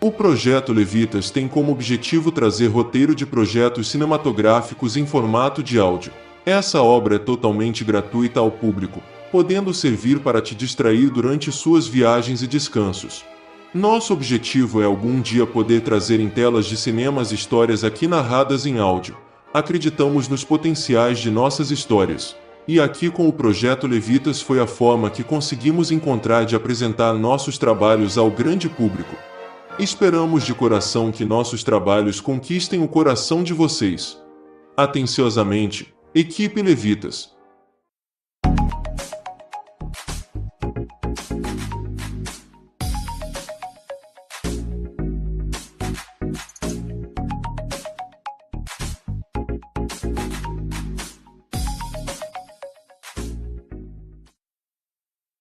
O projeto Levitas tem como objetivo trazer roteiro de projetos cinematográficos em formato de áudio. Essa obra é totalmente gratuita ao público, podendo servir para te distrair durante suas viagens e descansos. Nosso objetivo é algum dia poder trazer em telas de cinemas histórias aqui narradas em áudio. Acreditamos nos potenciais de nossas histórias. E aqui com o projeto Levitas foi a forma que conseguimos encontrar de apresentar nossos trabalhos ao grande público. Esperamos de coração que nossos trabalhos conquistem o coração de vocês. Atenciosamente, Equipe Levitas.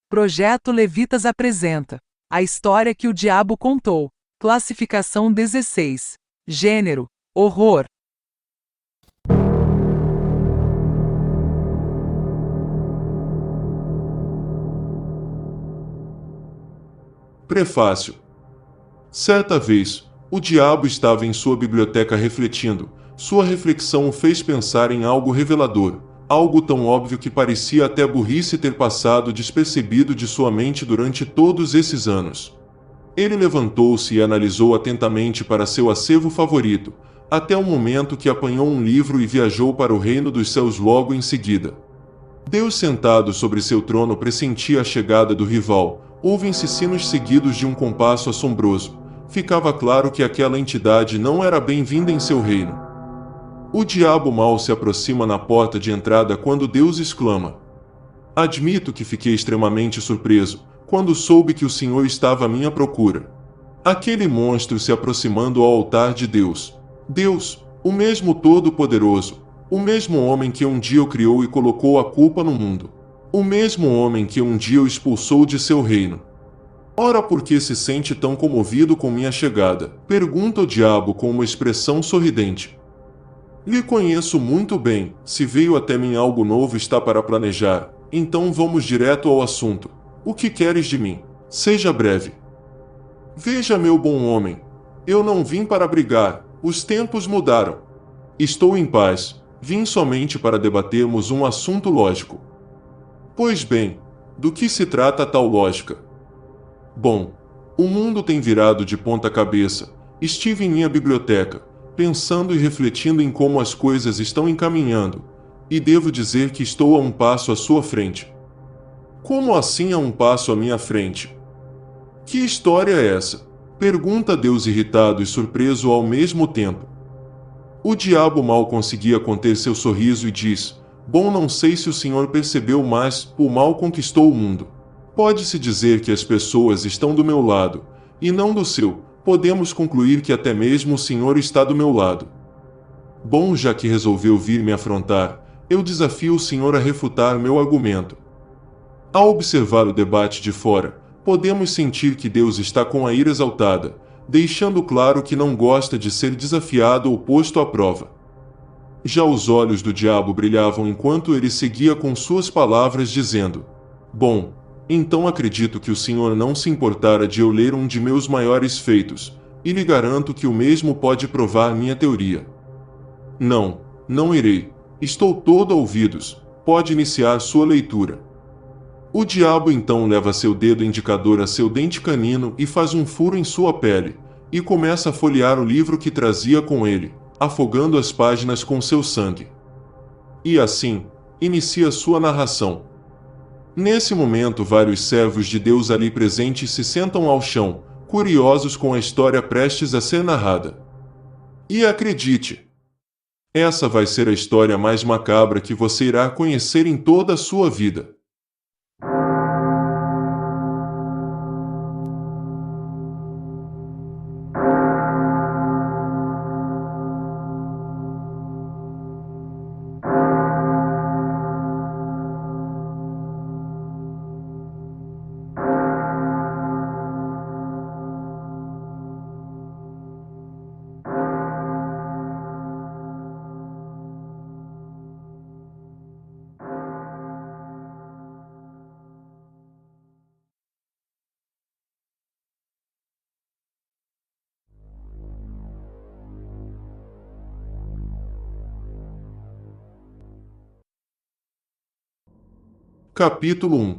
Projeto Levitas apresenta A História que o Diabo Contou. Classificação 16. Gênero: Horror. Prefácio. Certa vez, o diabo estava em sua biblioteca refletindo. Sua reflexão o fez pensar em algo revelador, algo tão óbvio que parecia até burrice ter passado despercebido de sua mente durante todos esses anos. Ele levantou-se e analisou atentamente para seu acervo favorito, até o momento que apanhou um livro e viajou para o reino dos céus logo em seguida. Deus sentado sobre seu trono pressentia a chegada do rival. Ouvem-se sinos seguidos de um compasso assombroso. Ficava claro que aquela entidade não era bem-vinda em seu reino. O diabo mal se aproxima na porta de entrada quando Deus exclama: Admito que fiquei extremamente surpreso quando soube que o Senhor estava à minha procura. Aquele monstro se aproximando ao altar de Deus. Deus, o mesmo Todo-Poderoso, o mesmo homem que um dia o criou e colocou a culpa no mundo. O mesmo homem que um dia o expulsou de seu reino. Ora, por que se sente tão comovido com minha chegada? Pergunta o diabo com uma expressão sorridente. Lhe conheço muito bem, se veio até mim algo novo está para planejar, então vamos direto ao assunto. O que queres de mim? Seja breve. Veja, meu bom homem, eu não vim para brigar, os tempos mudaram. Estou em paz, vim somente para debatermos um assunto lógico. Pois bem, do que se trata tal lógica? Bom, o mundo tem virado de ponta cabeça. Estive em minha biblioteca, pensando e refletindo em como as coisas estão encaminhando, e devo dizer que estou a um passo à sua frente. Como assim a um passo à minha frente? Que história é essa? Pergunta Deus irritado e surpreso ao mesmo tempo. O diabo mal conseguia conter seu sorriso e diz: Bom, não sei se o senhor percebeu, mas o mal conquistou o mundo. Pode-se dizer que as pessoas estão do meu lado, e não do seu. Podemos concluir que até mesmo o senhor está do meu lado. Bom, já que resolveu vir me afrontar, eu desafio o senhor a refutar meu argumento. Ao observar o debate de fora, podemos sentir que Deus está com a ira exaltada, deixando claro que não gosta de ser desafiado ou posto à prova. Já os olhos do diabo brilhavam enquanto ele seguia com suas palavras dizendo: Bom, então acredito que o senhor não se importara de eu ler um de meus maiores feitos, e lhe garanto que o mesmo pode provar minha teoria. Não, não irei. Estou todo ouvidos. Pode iniciar sua leitura. O diabo então leva seu dedo indicador a seu dente canino e faz um furo em sua pele, e começa a folhear o livro que trazia com ele, afogando as páginas com seu sangue. E assim, inicia sua narração. Nesse momento, vários servos de Deus ali presentes se sentam ao chão, curiosos com a história prestes a ser narrada. E acredite, essa vai ser a história mais macabra que você irá conhecer em toda a sua vida. Capítulo 1.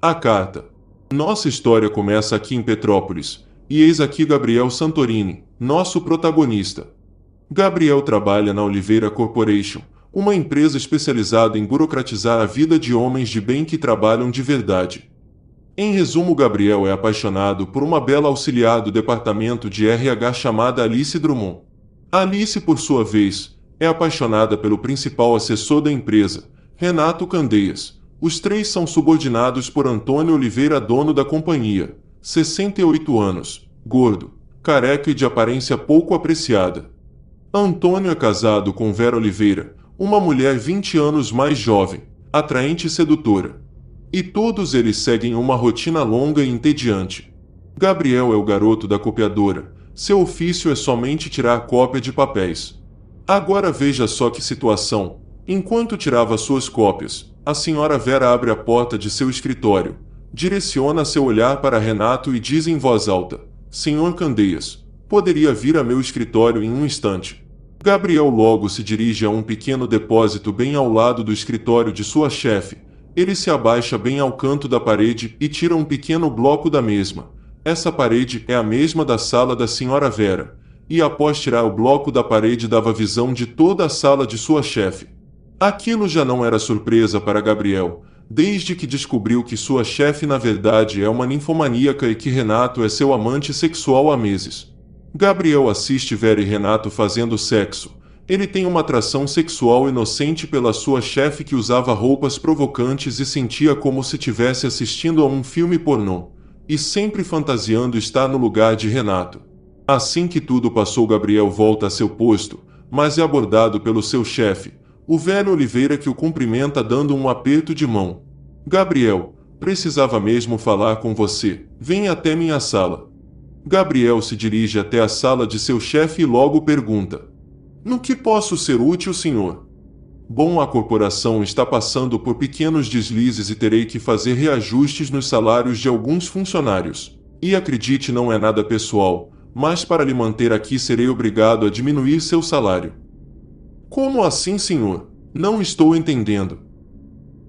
A carta. Nossa história começa aqui em Petrópolis, e eis aqui Gabriel Santorini, nosso protagonista. Gabriel trabalha na Oliveira Corporation, uma empresa especializada em burocratizar a vida de homens de bem que trabalham de verdade. Em resumo, Gabriel é apaixonado por uma bela auxiliar do departamento de RH chamada Alice Drummond. Alice, por sua vez, é apaixonada pelo principal assessor da empresa, Renato Candeias. Os três são subordinados por Antônio Oliveira, dono da companhia, 68 anos, gordo, careca e de aparência pouco apreciada. Antônio é casado com Vera Oliveira, uma mulher 20 anos mais jovem, atraente e sedutora. E todos eles seguem uma rotina longa e entediante. Gabriel é o garoto da copiadora, seu ofício é somente tirar cópia de papéis. Agora veja só que situação. Enquanto tirava suas cópias, a senhora Vera abre a porta de seu escritório, direciona seu olhar para Renato e diz em voz alta: Senhor Candeias, poderia vir a meu escritório em um instante. Gabriel logo se dirige a um pequeno depósito bem ao lado do escritório de sua chefe. Ele se abaixa bem ao canto da parede e tira um pequeno bloco da mesma. Essa parede é a mesma da sala da senhora Vera, e após tirar o bloco da parede dava visão de toda a sala de sua chefe. Aquilo já não era surpresa para Gabriel, desde que descobriu que sua chefe na verdade é uma ninfomaníaca e que Renato é seu amante sexual há meses. Gabriel assiste Vera e Renato fazendo sexo. Ele tem uma atração sexual inocente pela sua chefe que usava roupas provocantes e sentia como se estivesse assistindo a um filme pornô, e sempre fantasiando estar no lugar de Renato. Assim que tudo passou, Gabriel volta a seu posto, mas é abordado pelo seu chefe, o velho Oliveira, que o cumprimenta dando um aperto de mão. Gabriel, precisava mesmo falar com você, venha até minha sala. Gabriel se dirige até a sala de seu chefe e logo pergunta: no que posso ser útil, senhor? Bom, a corporação está passando por pequenos deslizes e terei que fazer reajustes nos salários de alguns funcionários. E acredite, não é nada pessoal, mas para lhe manter aqui serei obrigado a diminuir seu salário. Como assim, senhor? Não estou entendendo.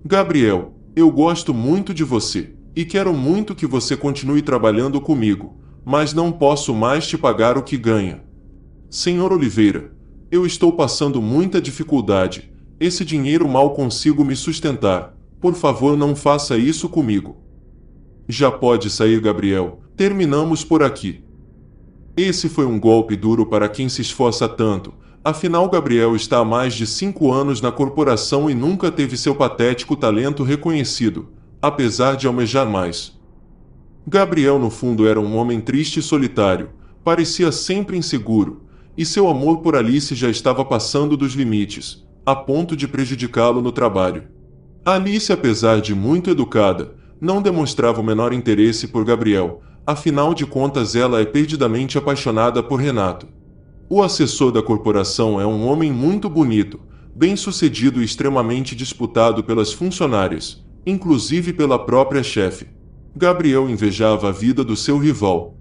Gabriel, eu gosto muito de você, e quero muito que você continue trabalhando comigo, mas não posso mais te pagar o que ganha. Senhor Oliveira, eu estou passando muita dificuldade, esse dinheiro mal consigo me sustentar, por favor não faça isso comigo. Já pode sair, Gabriel, terminamos por aqui. Esse foi um golpe duro para quem se esforça tanto. Afinal, Gabriel está há mais de 5 anos na corporação e nunca teve seu patético talento reconhecido, apesar de almejar mais. Gabriel no fundo era um homem triste e solitário, parecia sempre inseguro, e seu amor por Alice já estava passando dos limites, a ponto de prejudicá-lo no trabalho. Alice, apesar de muito educada, não demonstrava o menor interesse por Gabriel, afinal de contas ela é perdidamente apaixonada por Renato. O assessor da corporação é um homem muito bonito, bem-sucedido e extremamente disputado pelas funcionárias, inclusive pela própria chefe. Gabriel invejava a vida do seu rival.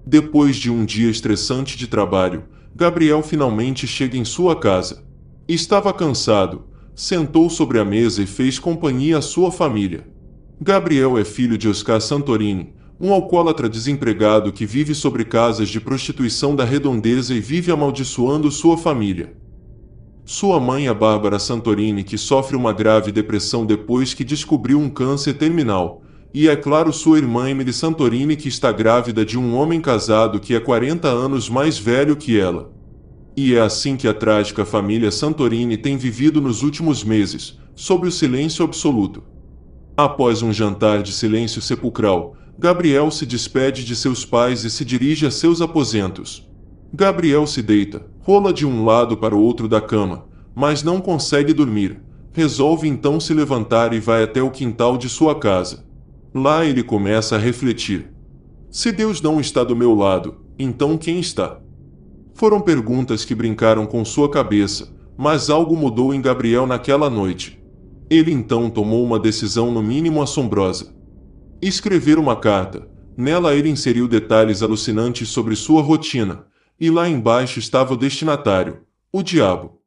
Depois de um dia estressante de trabalho, Gabriel finalmente chega em sua casa. Estava cansado, sentou sobre a mesa e fez companhia à sua família. Gabriel é filho de Oscar Santorini, um alcoólatra desempregado que vive sobre casas de prostituição da redondeza e vive amaldiçoando sua família. Sua mãe é Bárbara Santorini, que sofre uma grave depressão depois que descobriu um câncer terminal, e é claro sua irmã Emily Santorini, que está grávida de um homem casado que é 40 anos mais velho que ela. E é assim que a trágica família Santorini tem vivido nos últimos meses, sob o silêncio absoluto. Após um jantar de silêncio sepulcral, Gabriel se despede de seus pais e se dirige a seus aposentos. Gabriel se deita, rola de um lado para o outro da cama, mas não consegue dormir. Resolve então se levantar e vai até o quintal de sua casa. Lá ele começa a refletir. Se Deus não está do meu lado, então quem está? Foram perguntas que brincaram com sua cabeça, mas algo mudou em Gabriel naquela noite. Ele então tomou uma decisão no mínimo assombrosa. Escrever uma carta. Nela ele inseriu detalhes alucinantes sobre sua rotina, e lá embaixo estava o destinatário, o diabo.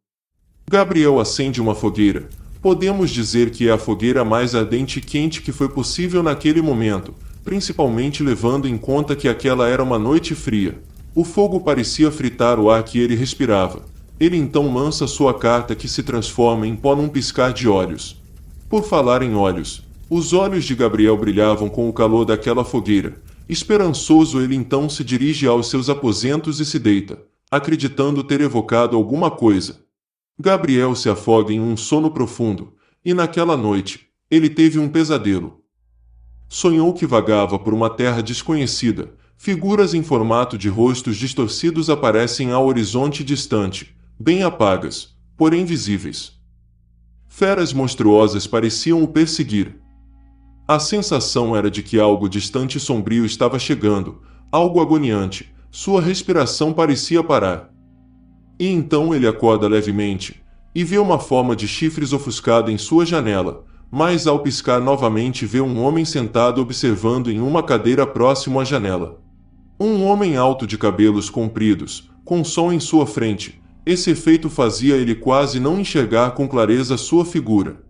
Gabriel acende uma fogueira, Podemos dizer que é a fogueira mais ardente e quente que foi possível naquele momento, principalmente levando em conta que aquela era uma noite fria. O fogo parecia fritar o ar que ele respirava. Ele então lança sua carta que se transforma em pó num piscar de olhos. Por falar em olhos, os olhos de Gabriel brilhavam com o calor daquela fogueira. Esperançoso, ele então se dirige aos seus aposentos e se deita, acreditando ter evocado alguma coisa. Gabriel se afoga em um sono profundo, e naquela noite, ele teve um pesadelo. Sonhou que vagava por uma terra desconhecida. Figuras em formato de rostos distorcidos aparecem ao horizonte distante, bem apagas, porém visíveis. Feras monstruosas pareciam o perseguir. A sensação era de que algo distante e sombrio estava chegando, algo agoniante. Sua respiração parecia parar. E então ele acorda levemente, e vê uma forma de chifres ofuscada em sua janela, mas ao piscar novamente vê um homem sentado observando em uma cadeira próximo à janela. Um homem alto de cabelos compridos, com sol em sua frente. Esse efeito fazia ele quase não enxergar com clareza sua figura.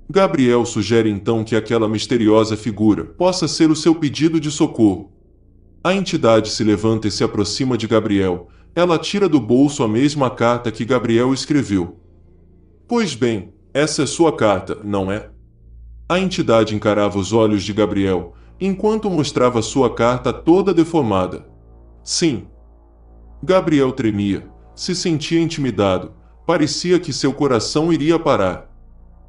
Gabriel sugere então que aquela misteriosa figura possa ser o seu pedido de socorro. A entidade se levanta e se aproxima de Gabriel. Ela tira do bolso a mesma carta que Gabriel escreveu. Pois bem, essa é sua carta, não é? A entidade encarava os olhos de Gabriel, enquanto mostrava sua carta toda deformada. Sim. Gabriel tremia, se sentia intimidado, parecia que seu coração iria parar.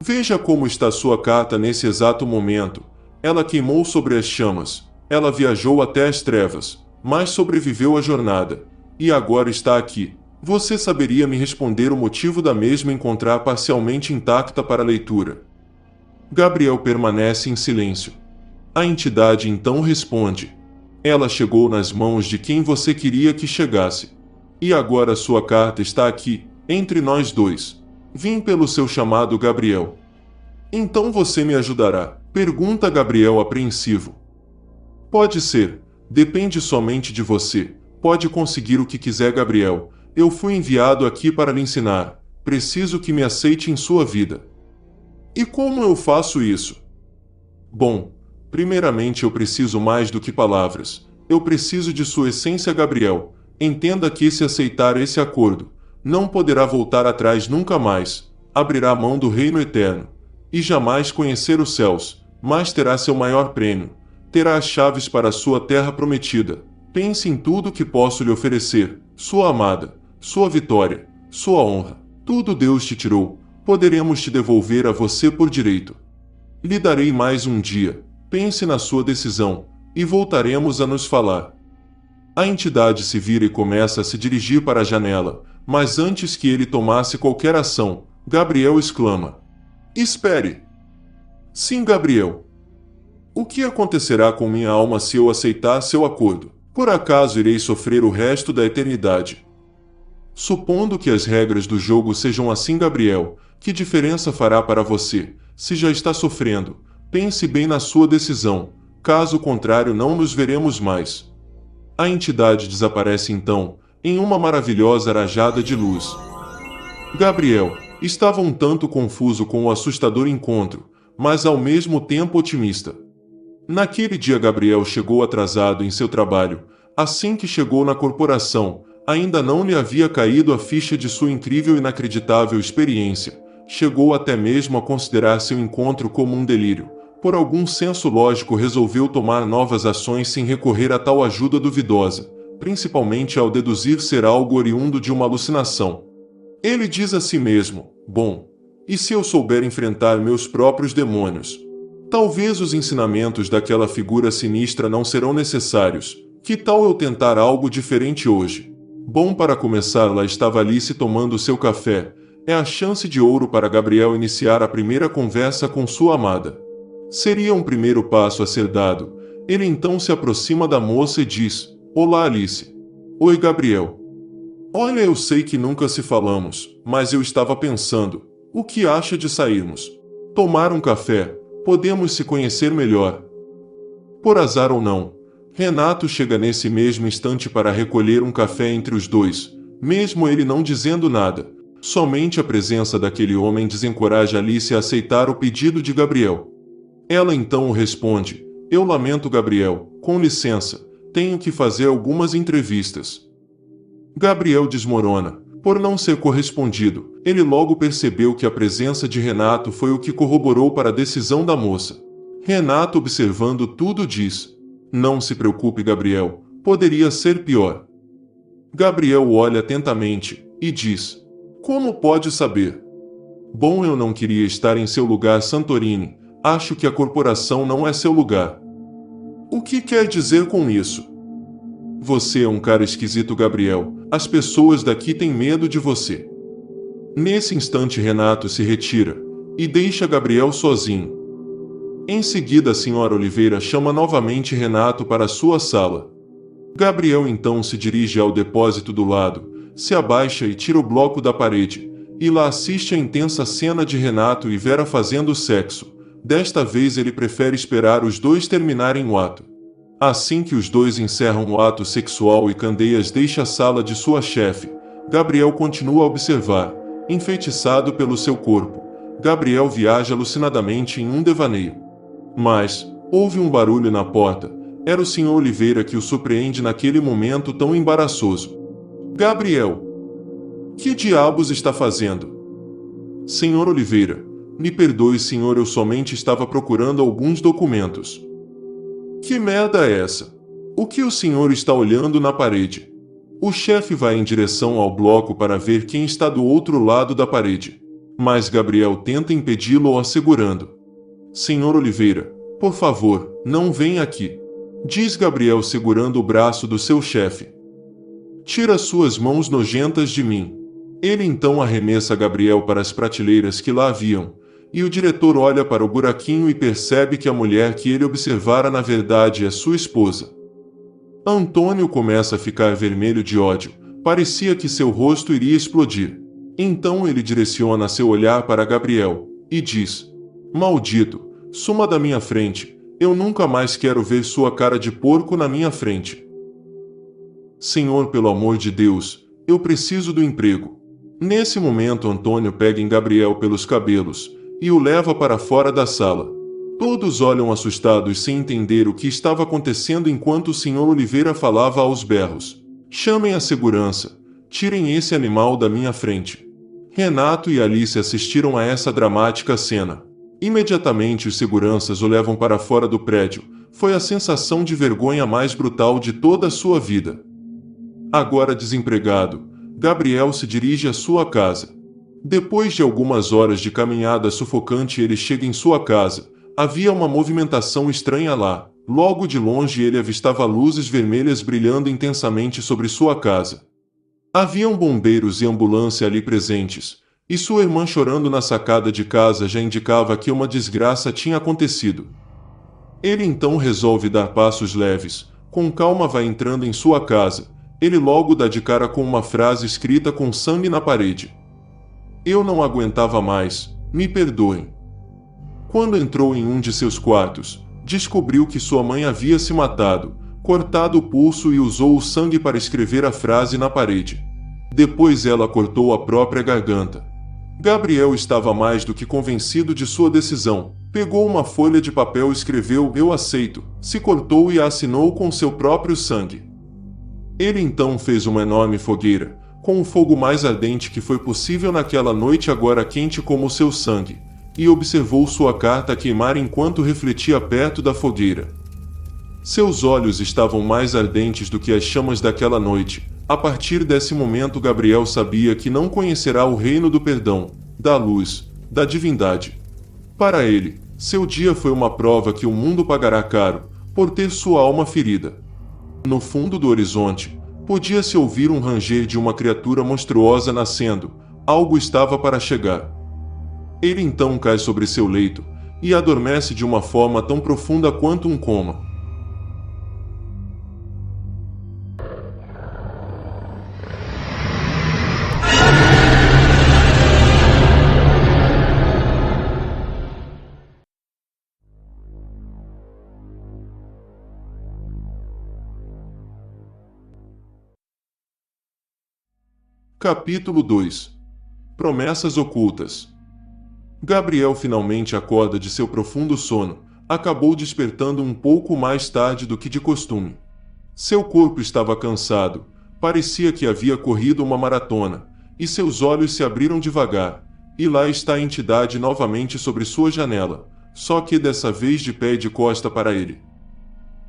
Veja como está sua carta nesse exato momento. Ela queimou sobre as chamas, ela viajou até as trevas, mas sobreviveu à jornada, e agora está aqui. Você saberia me responder o motivo da mesma encontrar parcialmente intacta para leitura? Gabriel permanece em silêncio. A entidade então responde. Ela chegou nas mãos de quem você queria que chegasse. E agora sua carta está aqui, entre nós dois. Vim pelo seu chamado, Gabriel. Então você me ajudará? Pergunta Gabriel apreensivo. Pode ser. Depende somente de você. Pode conseguir o que quiser, Gabriel. Eu fui enviado aqui para lhe ensinar. Preciso que me aceite em sua vida. E como eu faço isso? Bom, primeiramente eu preciso mais do que palavras. Eu preciso de sua essência, Gabriel. Entenda que se aceitar esse acordo, não poderá voltar atrás nunca mais. Abrirá mão do reino eterno. E jamais conhecer os céus, mas terá seu maior prêmio. Terá as chaves para a sua terra prometida. Pense em tudo que posso lhe oferecer. Sua amada, sua vitória, sua honra. Tudo Deus te tirou. Poderemos te devolver a você por direito. Lhe darei mais um dia. Pense na sua decisão, e voltaremos a nos falar. A entidade se vira e começa a se dirigir para a janela, mas antes que ele tomasse qualquer ação, Gabriel exclama. Espere! Sim, Gabriel. O que acontecerá com minha alma se eu aceitar seu acordo? Por acaso irei sofrer o resto da eternidade? Supondo que as regras do jogo sejam assim, Gabriel, que diferença fará para você, se já está sofrendo? Pense bem na sua decisão, caso contrário não nos veremos mais. A entidade desaparece então, em uma maravilhosa rajada de luz. Gabriel estava um tanto confuso com o assustador encontro, mas ao mesmo tempo otimista. Naquele dia Gabriel chegou atrasado em seu trabalho. Assim que chegou na corporação, ainda não lhe havia caído a ficha de sua incrível e inacreditável experiência. Chegou até mesmo a considerar seu encontro como um delírio. Por algum senso lógico resolveu tomar novas ações sem recorrer a tal ajuda duvidosa, principalmente ao deduzir ser algo oriundo de uma alucinação. Ele diz a si mesmo, bom, e se eu souber enfrentar meus próprios demônios? Talvez os ensinamentos daquela figura sinistra não serão necessários. Que tal eu tentar algo diferente hoje? Bom, para começar, lá estava Alice tomando seu café. É a chance de ouro para Gabriel iniciar a primeira conversa com sua amada. Seria um primeiro passo a ser dado. Ele então se aproxima da moça e diz, Olá, Alice. Oi, Gabriel. Olha, eu sei que nunca se falamos, mas eu estava pensando, o que acha de sairmos? Tomar um café? Podemos se conhecer melhor. Por azar ou não, Renato chega nesse mesmo instante para recolher um café entre os dois, mesmo ele não dizendo nada. Somente a presença daquele homem desencoraja Alice a aceitar o pedido de Gabriel. Ela então o responde: Eu lamento, Gabriel, com licença, tenho que fazer algumas entrevistas. Gabriel desmorona. Por não ser correspondido, ele logo percebeu que a presença de Renato foi o que corroborou para a decisão da moça. Renato, observando tudo, diz: Não se preocupe, Gabriel, poderia ser pior. Gabriel olha atentamente e diz: Como pode saber? Bom, eu não queria estar em seu lugar, Santorini. Acho que a corporação não é seu lugar. O que quer dizer com isso? Você é um cara esquisito, Gabriel. As pessoas daqui têm medo de você. Nesse instante, Renato se retira e deixa Gabriel sozinho. Em seguida, a senhora Oliveira chama novamente Renato para sua sala. Gabriel então se dirige ao depósito do lado, se abaixa e tira o bloco da parede, e lá assiste a intensa cena de Renato e Vera fazendo sexo. Desta vez ele prefere esperar os dois terminarem o ato. Assim que os dois encerram o ato sexual e Candeias deixa a sala de sua chefe, Gabriel continua a observar, enfeitiçado pelo seu corpo. Gabriel viaja alucinadamente em um devaneio. Mas, houve um barulho na porta. Era o Sr. Oliveira que o surpreende naquele momento tão embaraçoso. Gabriel! Que diabos está fazendo? Sr. Oliveira, me perdoe, senhor, eu somente estava procurando alguns documentos. Que merda é essa? O que o senhor está olhando na parede? O chefe vai em direção ao bloco para ver quem está do outro lado da parede. Mas Gabriel tenta impedi-lo, assegurando: Senhor Oliveira, por favor, não venha aqui. Diz Gabriel segurando o braço do seu chefe. Tira suas mãos nojentas de mim. Ele então arremessa Gabriel para as prateleiras que lá haviam, e o diretor olha para o buraquinho e percebe que a mulher que ele observara na verdade é sua esposa. Antônio começa a ficar vermelho de ódio, parecia que seu rosto iria explodir. Então ele direciona seu olhar para Gabriel, e diz: Maldito, suma da minha frente, eu nunca mais quero ver sua cara de porco na minha frente. Senhor, pelo amor de Deus, eu preciso do emprego. Nesse momento Antônio pega em Gabriel pelos cabelos e o leva para fora da sala. Todos olham assustados sem entender o que estava acontecendo enquanto o Sr. Oliveira falava aos berros: Chamem a segurança, tirem esse animal da minha frente. Renato e Alice assistiram a essa dramática cena. Imediatamente os seguranças o levam para fora do prédio. Foi a sensação de vergonha mais brutal de toda a sua vida. Agora desempregado, Gabriel se dirige à sua casa. Depois de algumas horas de caminhada sufocante, ele chega em sua casa. Havia uma movimentação estranha lá. Logo de longe ele avistava luzes vermelhas brilhando intensamente sobre sua casa. Haviam bombeiros e ambulância ali presentes, e sua irmã chorando na sacada de casa já indicava que uma desgraça tinha acontecido. Ele então resolve dar passos leves, com calma vai entrando em sua casa. Ele logo dá de cara com uma frase escrita com sangue na parede. Eu não aguentava mais, me perdoem. Quando entrou em um de seus quartos, descobriu que sua mãe havia se matado, cortado o pulso e usou o sangue para escrever a frase na parede. Depois ela cortou a própria garganta. Gabriel estava mais do que convencido de sua decisão. Pegou uma folha de papel e escreveu "Eu aceito", se cortou e a assinou com seu próprio sangue. Ele então fez uma enorme fogueira, com o fogo mais ardente que foi possível naquela noite, agora quente como o seu sangue, e observou sua carta a queimar enquanto refletia perto da fogueira. Seus olhos estavam mais ardentes do que as chamas daquela noite. A partir desse momento Gabriel sabia que não conhecerá o reino do perdão, da luz, da divindade. Para ele, seu dia foi uma prova que o mundo pagará caro, por ter sua alma ferida. No fundo do horizonte, podia-se ouvir um ranger de uma criatura monstruosa nascendo. Algo estava para chegar. Ele então cai sobre seu leito, e adormece de uma forma tão profunda quanto um coma. Capítulo 2. promessas ocultas. Gabriel finalmente acorda de seu profundo sono, acabou despertando um pouco mais tarde do que de costume. Seu corpo estava cansado, parecia que havia corrido uma maratona, e seus olhos se abriram devagar, e lá está a entidade novamente sobre sua janela, só que dessa vez de pé e de costa para ele.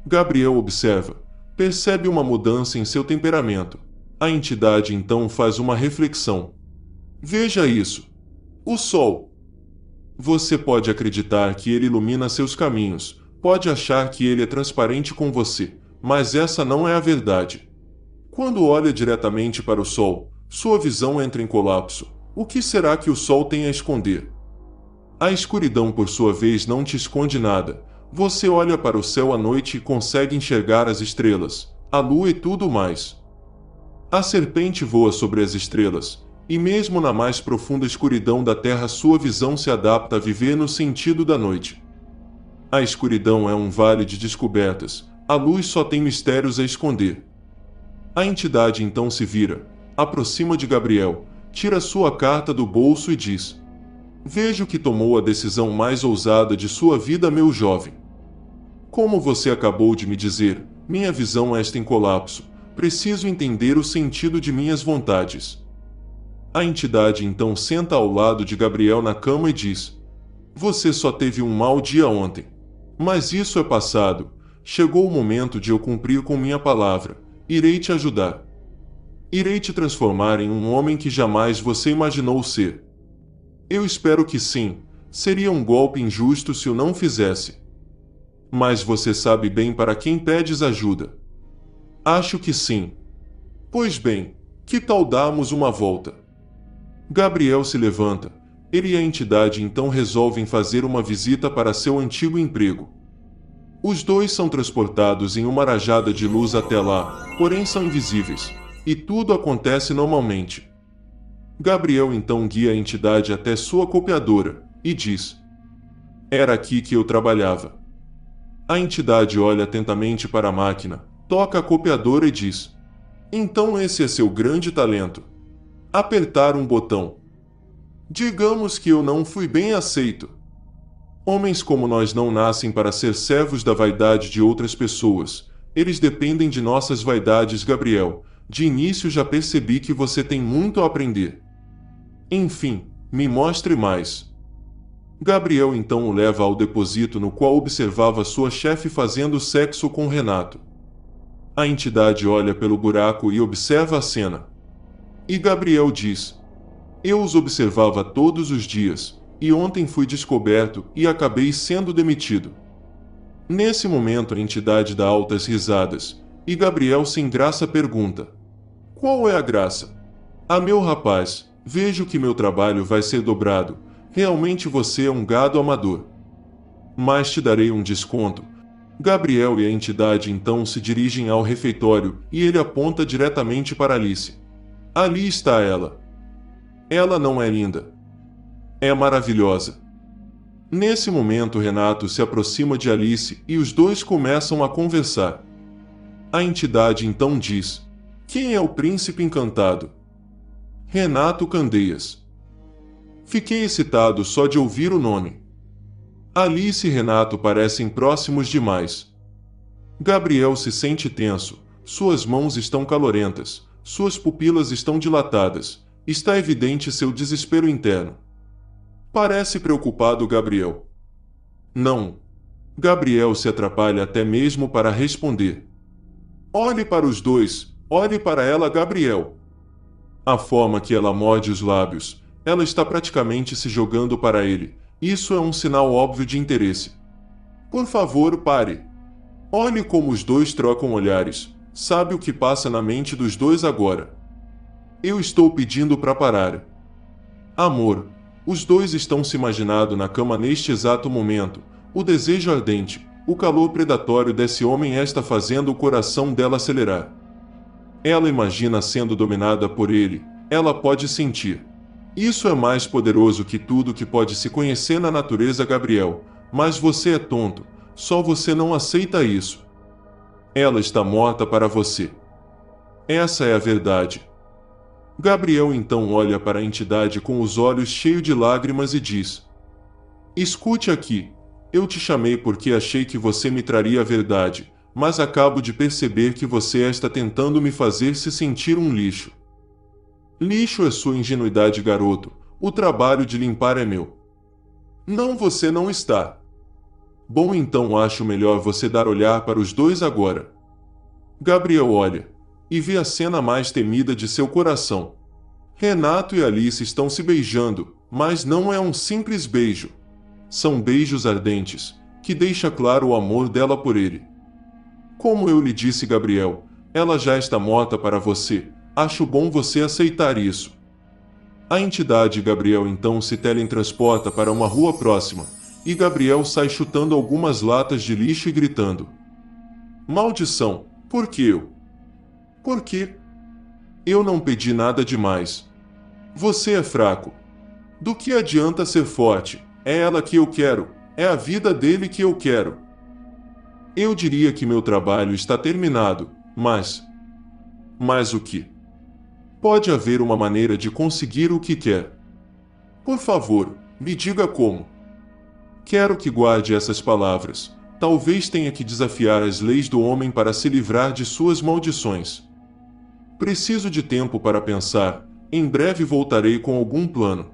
Gabriel observa, percebe uma mudança em seu temperamento. A entidade então faz uma reflexão. Veja isso. O sol. Você pode acreditar que ele ilumina seus caminhos, pode achar que ele é transparente com você, mas essa não é a verdade. Quando olha diretamente para o sol, sua visão entra em colapso. O que será que o sol tem a esconder? A escuridão, por sua vez, não te esconde nada. Você olha para o céu à noite e consegue enxergar as estrelas, a lua e tudo mais. A serpente voa sobre as estrelas, e mesmo na mais profunda escuridão da terra sua visão se adapta a viver no sentido da noite. A escuridão é um vale de descobertas, a luz só tem mistérios a esconder. A entidade então se vira, aproxima de Gabriel, tira sua carta do bolso e diz: Vejo que tomou a decisão mais ousada de sua vida, meu jovem. Como você acabou de me dizer, minha visão está em colapso, preciso entender o sentido de minhas vontades. A entidade então senta ao lado de Gabriel na cama e diz: Você só teve um mau dia ontem. Mas isso é passado, chegou o momento de eu cumprir com minha palavra, irei te ajudar. Irei te transformar em um homem que jamais você imaginou ser. Eu espero que sim, seria um golpe injusto se o não fizesse. Mas você sabe bem para quem pedes ajuda. Acho que sim. Pois bem, que tal darmos uma volta? Gabriel se levanta, ele e a entidade então resolvem fazer uma visita para seu antigo emprego. Os dois são transportados em uma rajada de luz até lá, porém são invisíveis, e tudo acontece normalmente. Gabriel então guia a entidade até sua copiadora, e diz: Era aqui que eu trabalhava. A entidade olha atentamente para a máquina, toca a copiadora e diz: Então esse é seu grande talento. Apertar um botão. Digamos que eu não fui bem aceito. Homens como nós não nascem para ser servos da vaidade de outras pessoas. Eles dependem de nossas vaidades, Gabriel. De início já percebi que você tem muito a aprender. Enfim, me mostre mais. Gabriel então o leva ao depósito no qual observava sua chefe fazendo sexo com Renato. A entidade olha pelo buraco e observa a cena. E Gabriel diz: Eu os observava todos os dias, e ontem fui descoberto e acabei sendo demitido. Nesse momento a entidade dá altas risadas, e Gabriel sem graça pergunta: Qual é a graça? Ah, meu rapaz, vejo que meu trabalho vai ser dobrado, realmente você é um gado amador. Mas te darei um desconto. Gabriel e a entidade então se dirigem ao refeitório e ele aponta diretamente para Alice. Ali está ela. Ela não é linda. É maravilhosa. Nesse momento Renato se aproxima de Alice e os dois começam a conversar. A entidade então diz: Quem é o príncipe encantado? Renato Candeias. Fiquei excitado só de ouvir o nome. Alice e Renato parecem próximos demais. Gabriel se sente tenso, suas mãos estão calorentas, suas pupilas estão dilatadas, está evidente seu desespero interno. Parece preocupado Gabriel. Não. Gabriel se atrapalha até mesmo para responder. Olhe para os dois, olhe para ela, Gabriel. A forma que ela morde os lábios, ela está praticamente se jogando para ele. Isso é um sinal óbvio de interesse. Por favor, pare. Olhe como os dois trocam olhares. Sabe o que passa na mente dos dois agora? Eu estou pedindo para parar. Amor, os dois estão se imaginando na cama neste exato momento. O desejo ardente, o calor predatório desse homem está fazendo o coração dela acelerar. Ela imagina sendo dominada por ele, ela pode sentir. Isso é mais poderoso que tudo que pode se conhecer na natureza, Gabriel, mas você é tonto, só você não aceita isso. Ela está morta para você. Essa é a verdade. Gabriel então olha para a entidade com os olhos cheios de lágrimas e diz: Escute aqui. Eu te chamei porque achei que você me traria a verdade, mas acabo de perceber que você está tentando me fazer se sentir um lixo. Lixo é sua ingenuidade, garoto. O trabalho de limpar é meu. Não, você não está. Bom, então acho melhor você dar olhar para os dois agora. Gabriel olha e vê a cena mais temida de seu coração. Renato e Alice estão se beijando, mas não é um simples beijo. São beijos ardentes, que deixa claro o amor dela por ele. Como eu lhe disse, Gabriel, ela já está morta para você. Acho bom você aceitar isso. A entidade Gabriel então se teletransporta para uma rua próxima, e Gabriel sai chutando algumas latas de lixo e gritando: Maldição, por que eu? Por quê? Eu não pedi nada demais. Você é fraco. Do que adianta ser forte? É ela que eu quero, é a vida dele que eu quero. Eu diria que meu trabalho está terminado, mas... Mas o que? Pode haver uma maneira de conseguir o que quer. Por favor, me diga como. Quero que guarde essas palavras. Talvez tenha que desafiar as leis do homem para se livrar de suas maldições. Preciso de tempo para pensar. Em breve voltarei com algum plano.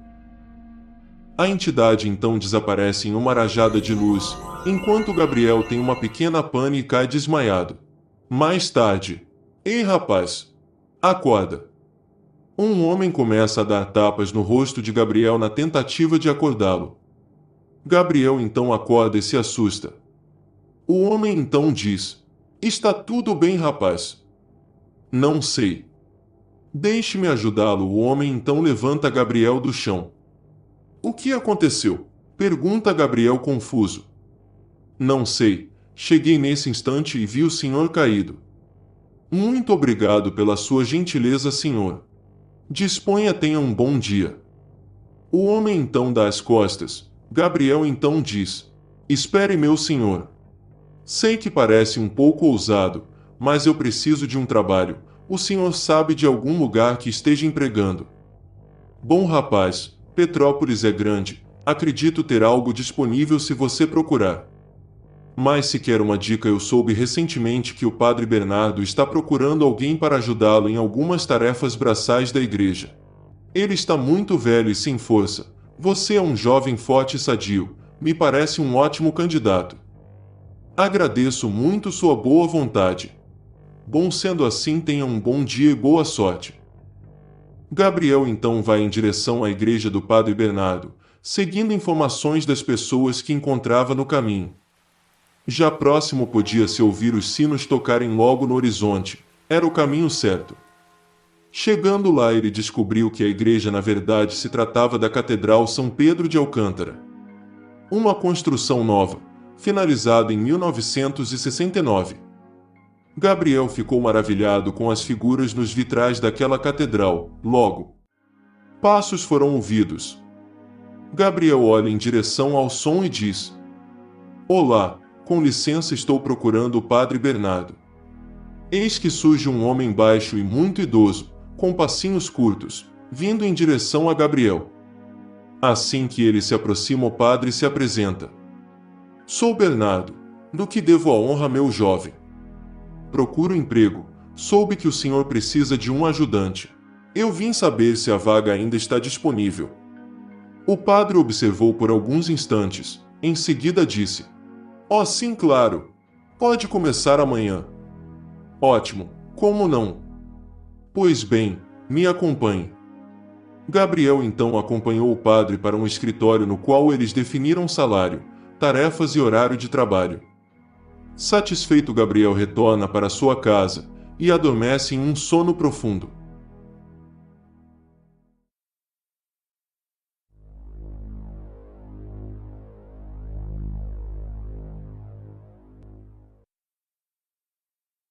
A entidade então desaparece em uma rajada de luz, enquanto Gabriel tem uma pequena pane e cai desmaiado. Mais tarde. Ei, rapaz! Acorda! Um homem começa a dar tapas no rosto de Gabriel na tentativa de acordá-lo. Gabriel então acorda e se assusta. O homem então diz: Está tudo bem, rapaz? Não sei. Deixe-me ajudá-lo. O homem então levanta Gabriel do chão. O que aconteceu? Pergunta Gabriel confuso. Não sei. Cheguei nesse instante e vi o senhor caído. Muito obrigado pela sua gentileza, senhor. Disponha, tenha um bom dia. O homem então dá as costas. Gabriel então diz: Espere, meu senhor. Sei que parece um pouco ousado, mas eu preciso de um trabalho. O senhor sabe de algum lugar que esteja empregando? Bom, rapaz, Petrópolis é grande, acredito ter algo disponível se você procurar. Mas se quer uma dica, eu soube recentemente que o padre Bernardo está procurando alguém para ajudá-lo em algumas tarefas braçais da igreja. Ele está muito velho e sem força. Você é um jovem forte e sadio, me parece um ótimo candidato. Agradeço muito sua boa vontade. Bom, sendo assim, tenha um bom dia e boa sorte. Gabriel então vai em direção à igreja do padre Bernardo, seguindo informações das pessoas que encontrava no caminho. Já próximo podia-se ouvir os sinos tocarem logo no horizonte. Era o caminho certo. Chegando lá, ele descobriu que a igreja na verdade se tratava da Catedral São Pedro de Alcântara. Uma construção nova, finalizada em 1969. Gabriel ficou maravilhado com as figuras nos vitrais daquela catedral. Logo, passos foram ouvidos. Gabriel olha em direção ao som e diz: Olá, com licença, estou procurando o padre Bernardo. Eis que surge um homem baixo e muito idoso, com passinhos curtos, vindo em direção a Gabriel. Assim que ele se aproxima, o padre se apresenta. Sou Bernardo. Do que devo a honra, meu jovem? Procuro emprego. Soube que o senhor precisa de um ajudante. Eu vim saber se a vaga ainda está disponível. O padre observou por alguns instantes. Em seguida disse: Oh, sim, claro. Pode começar amanhã. Ótimo. Como não? Pois bem, me acompanhe. Gabriel então acompanhou o padre para um escritório no qual eles definiram salário, tarefas e horário de trabalho. Satisfeito, Gabriel retorna para sua casa e adormece em um sono profundo.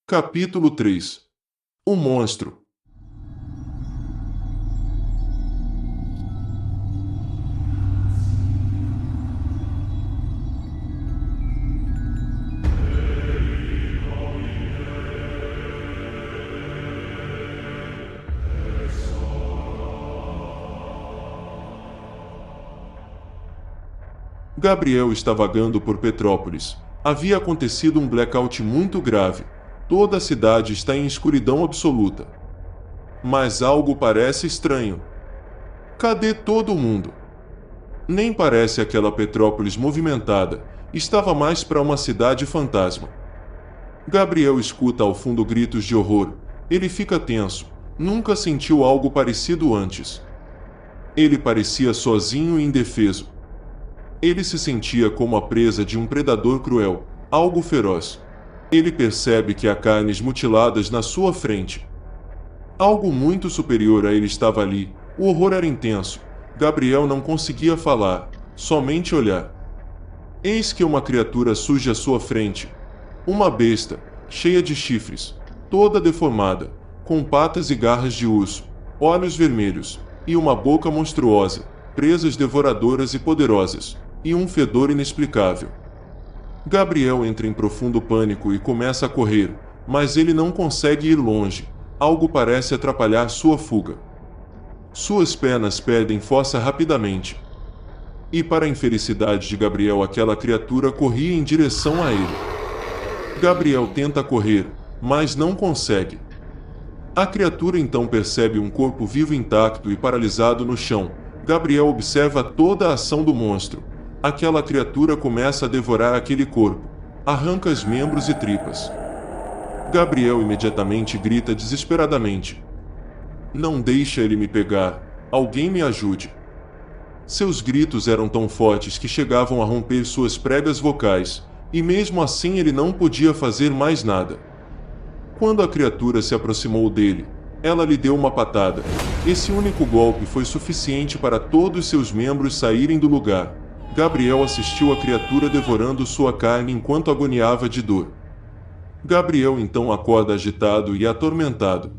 Capítulo 3. O monstro. Gabriel está vagando por Petrópolis. Havia acontecido um blackout muito grave. Toda a cidade está em escuridão absoluta. Mas algo parece estranho. Cadê todo mundo? Nem parece aquela Petrópolis movimentada. Estava mais para uma cidade fantasma. Gabriel escuta ao fundo gritos de horror. Ele fica tenso. Nunca sentiu algo parecido antes. Ele parecia sozinho e indefeso. Ele se sentia como a presa de um predador cruel, algo feroz. Ele percebe que há carnes mutiladas na sua frente. Algo muito superior a ele estava ali. O horror era intenso. Gabriel não conseguia falar, somente olhar. Eis que uma criatura surge à sua frente. Uma besta, cheia de chifres, toda deformada, com patas e garras de urso, olhos vermelhos, e uma boca monstruosa, presas devoradoras e poderosas, e um fedor inexplicável. Gabriel entra em profundo pânico e começa a correr, mas ele não consegue ir longe. Algo parece atrapalhar sua fuga. Suas pernas perdem força rapidamente. E para a infelicidade de Gabriel, aquela criatura corria em direção a ele. Gabriel tenta correr, mas não consegue. A criatura então percebe um corpo vivo intacto e paralisado no chão. Gabriel observa toda a ação do monstro. Aquela criatura começa a devorar aquele corpo, arranca os membros e tripas. Gabriel imediatamente grita desesperadamente: "Não deixa ele me pegar, alguém me ajude." Seus gritos eram tão fortes que chegavam a romper suas pregas vocais, e mesmo assim ele não podia fazer mais nada. Quando a criatura se aproximou dele, ela lhe deu uma patada. Esse único golpe foi suficiente para todos seus membros saírem do lugar. Gabriel assistiu a criatura devorando sua carne enquanto agoniava de dor. Gabriel então acorda agitado e atormentado.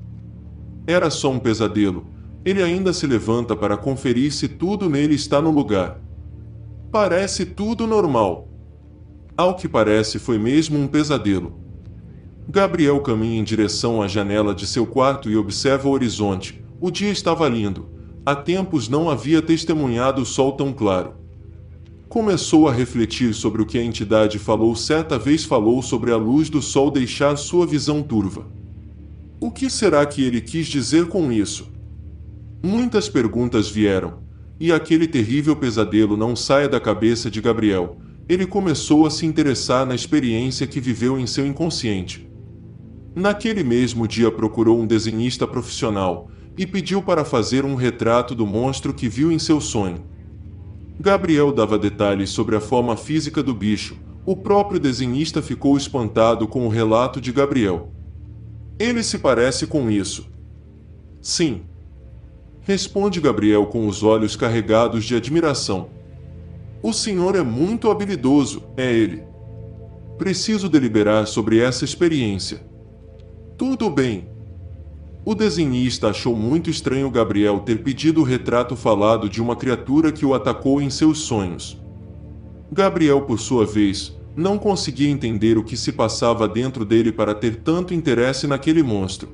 Era só um pesadelo. Ele ainda se levanta para conferir se tudo nele está no lugar. Parece tudo normal. Ao que parece, foi mesmo um pesadelo. Gabriel caminha em direção à janela de seu quarto e observa o horizonte. O dia estava lindo. Há tempos não havia testemunhado o sol tão claro. Começou a refletir sobre o que a entidade falou. Certa vez falou sobre a luz do sol deixar sua visão turva. O que será que ele quis dizer com isso? Muitas perguntas vieram, e aquele terrível pesadelo não saia da cabeça de Gabriel. Ele começou a se interessar na experiência que viveu em seu inconsciente. Naquele mesmo dia procurou um desenhista profissional e pediu para fazer um retrato do monstro que viu em seu sonho. Gabriel dava detalhes sobre a forma física do bicho. O próprio desenhista ficou espantado com o relato de Gabriel. Ele se parece com isso. Sim. Responde Gabriel com os olhos carregados de admiração. O senhor é muito habilidoso, é ele. Preciso deliberar sobre essa experiência. Tudo bem. O desenhista achou muito estranho Gabriel ter pedido o retrato falado de uma criatura que o atacou em seus sonhos. Gabriel, por sua vez, não conseguia entender o que se passava dentro dele para ter tanto interesse naquele monstro.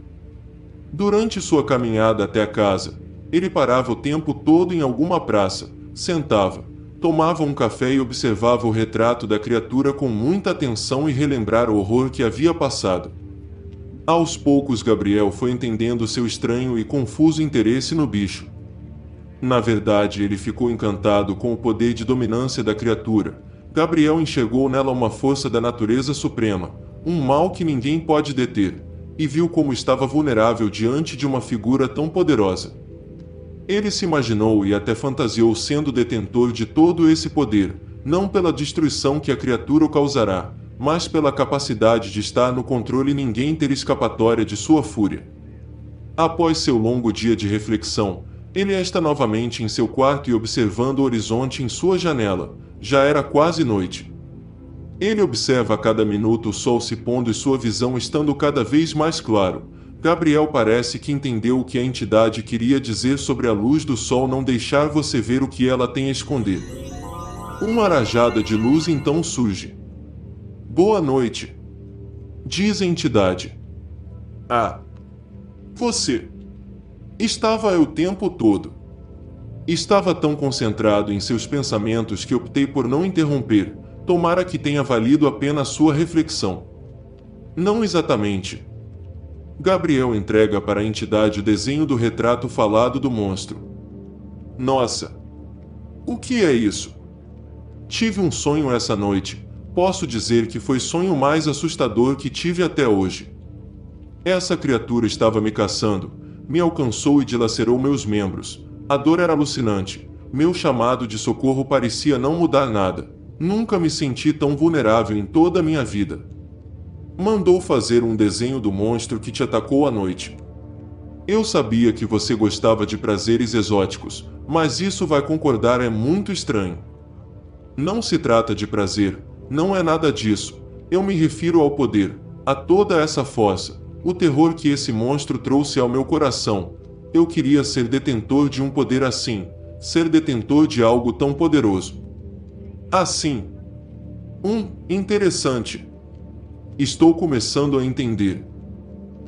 Durante sua caminhada até a casa, ele parava o tempo todo em alguma praça, sentava, tomava um café e observava o retrato da criatura com muita atenção e relembrar o horror que havia passado. Aos poucos Gabriel foi entendendo seu estranho e confuso interesse no bicho. Na verdade, ele ficou encantado com o poder de dominância da criatura. Gabriel enxergou nela uma força da natureza suprema, um mal que ninguém pode deter, e viu como estava vulnerável diante de uma figura tão poderosa. Ele se imaginou e até fantasiou sendo detentor de todo esse poder, não pela destruição que a criatura o causará, mas pela capacidade de estar no controle e ninguém ter escapatória de sua fúria. Após seu longo dia de reflexão, ele está novamente em seu quarto e observando o horizonte em sua janela. Já era quase noite. Ele observa a cada minuto o sol se pondo e sua visão estando cada vez mais claro. Gabriel parece que entendeu o que a entidade queria dizer sobre a luz do sol não deixar você ver o que ela tem a esconder. Uma rajada de luz então surge. Boa noite, diz a entidade. Ah, você. Estava aí o tempo todo. Estava tão concentrado em seus pensamentos que optei por não interromper, tomara que tenha valido a pena a sua reflexão. Não exatamente. Gabriel entrega para a entidade o desenho do retrato falado do monstro. Nossa! O que é isso? Tive um sonho essa noite. Posso dizer que foi o sonho mais assustador que tive até hoje. Essa criatura estava me caçando, me alcançou e dilacerou meus membros. A dor era alucinante. Meu chamado de socorro parecia não mudar nada. Nunca me senti tão vulnerável em toda a minha vida. Mandou fazer um desenho do monstro que te atacou à noite. Eu sabia que você gostava de prazeres exóticos, mas isso vai concordar é muito estranho. Não se trata de prazer, não é nada disso. Eu me refiro ao poder, a toda essa força, o terror que esse monstro trouxe ao meu coração. Eu queria ser detentor de um poder assim, ser detentor de algo tão poderoso. Assim. Interessante. Estou começando a entender.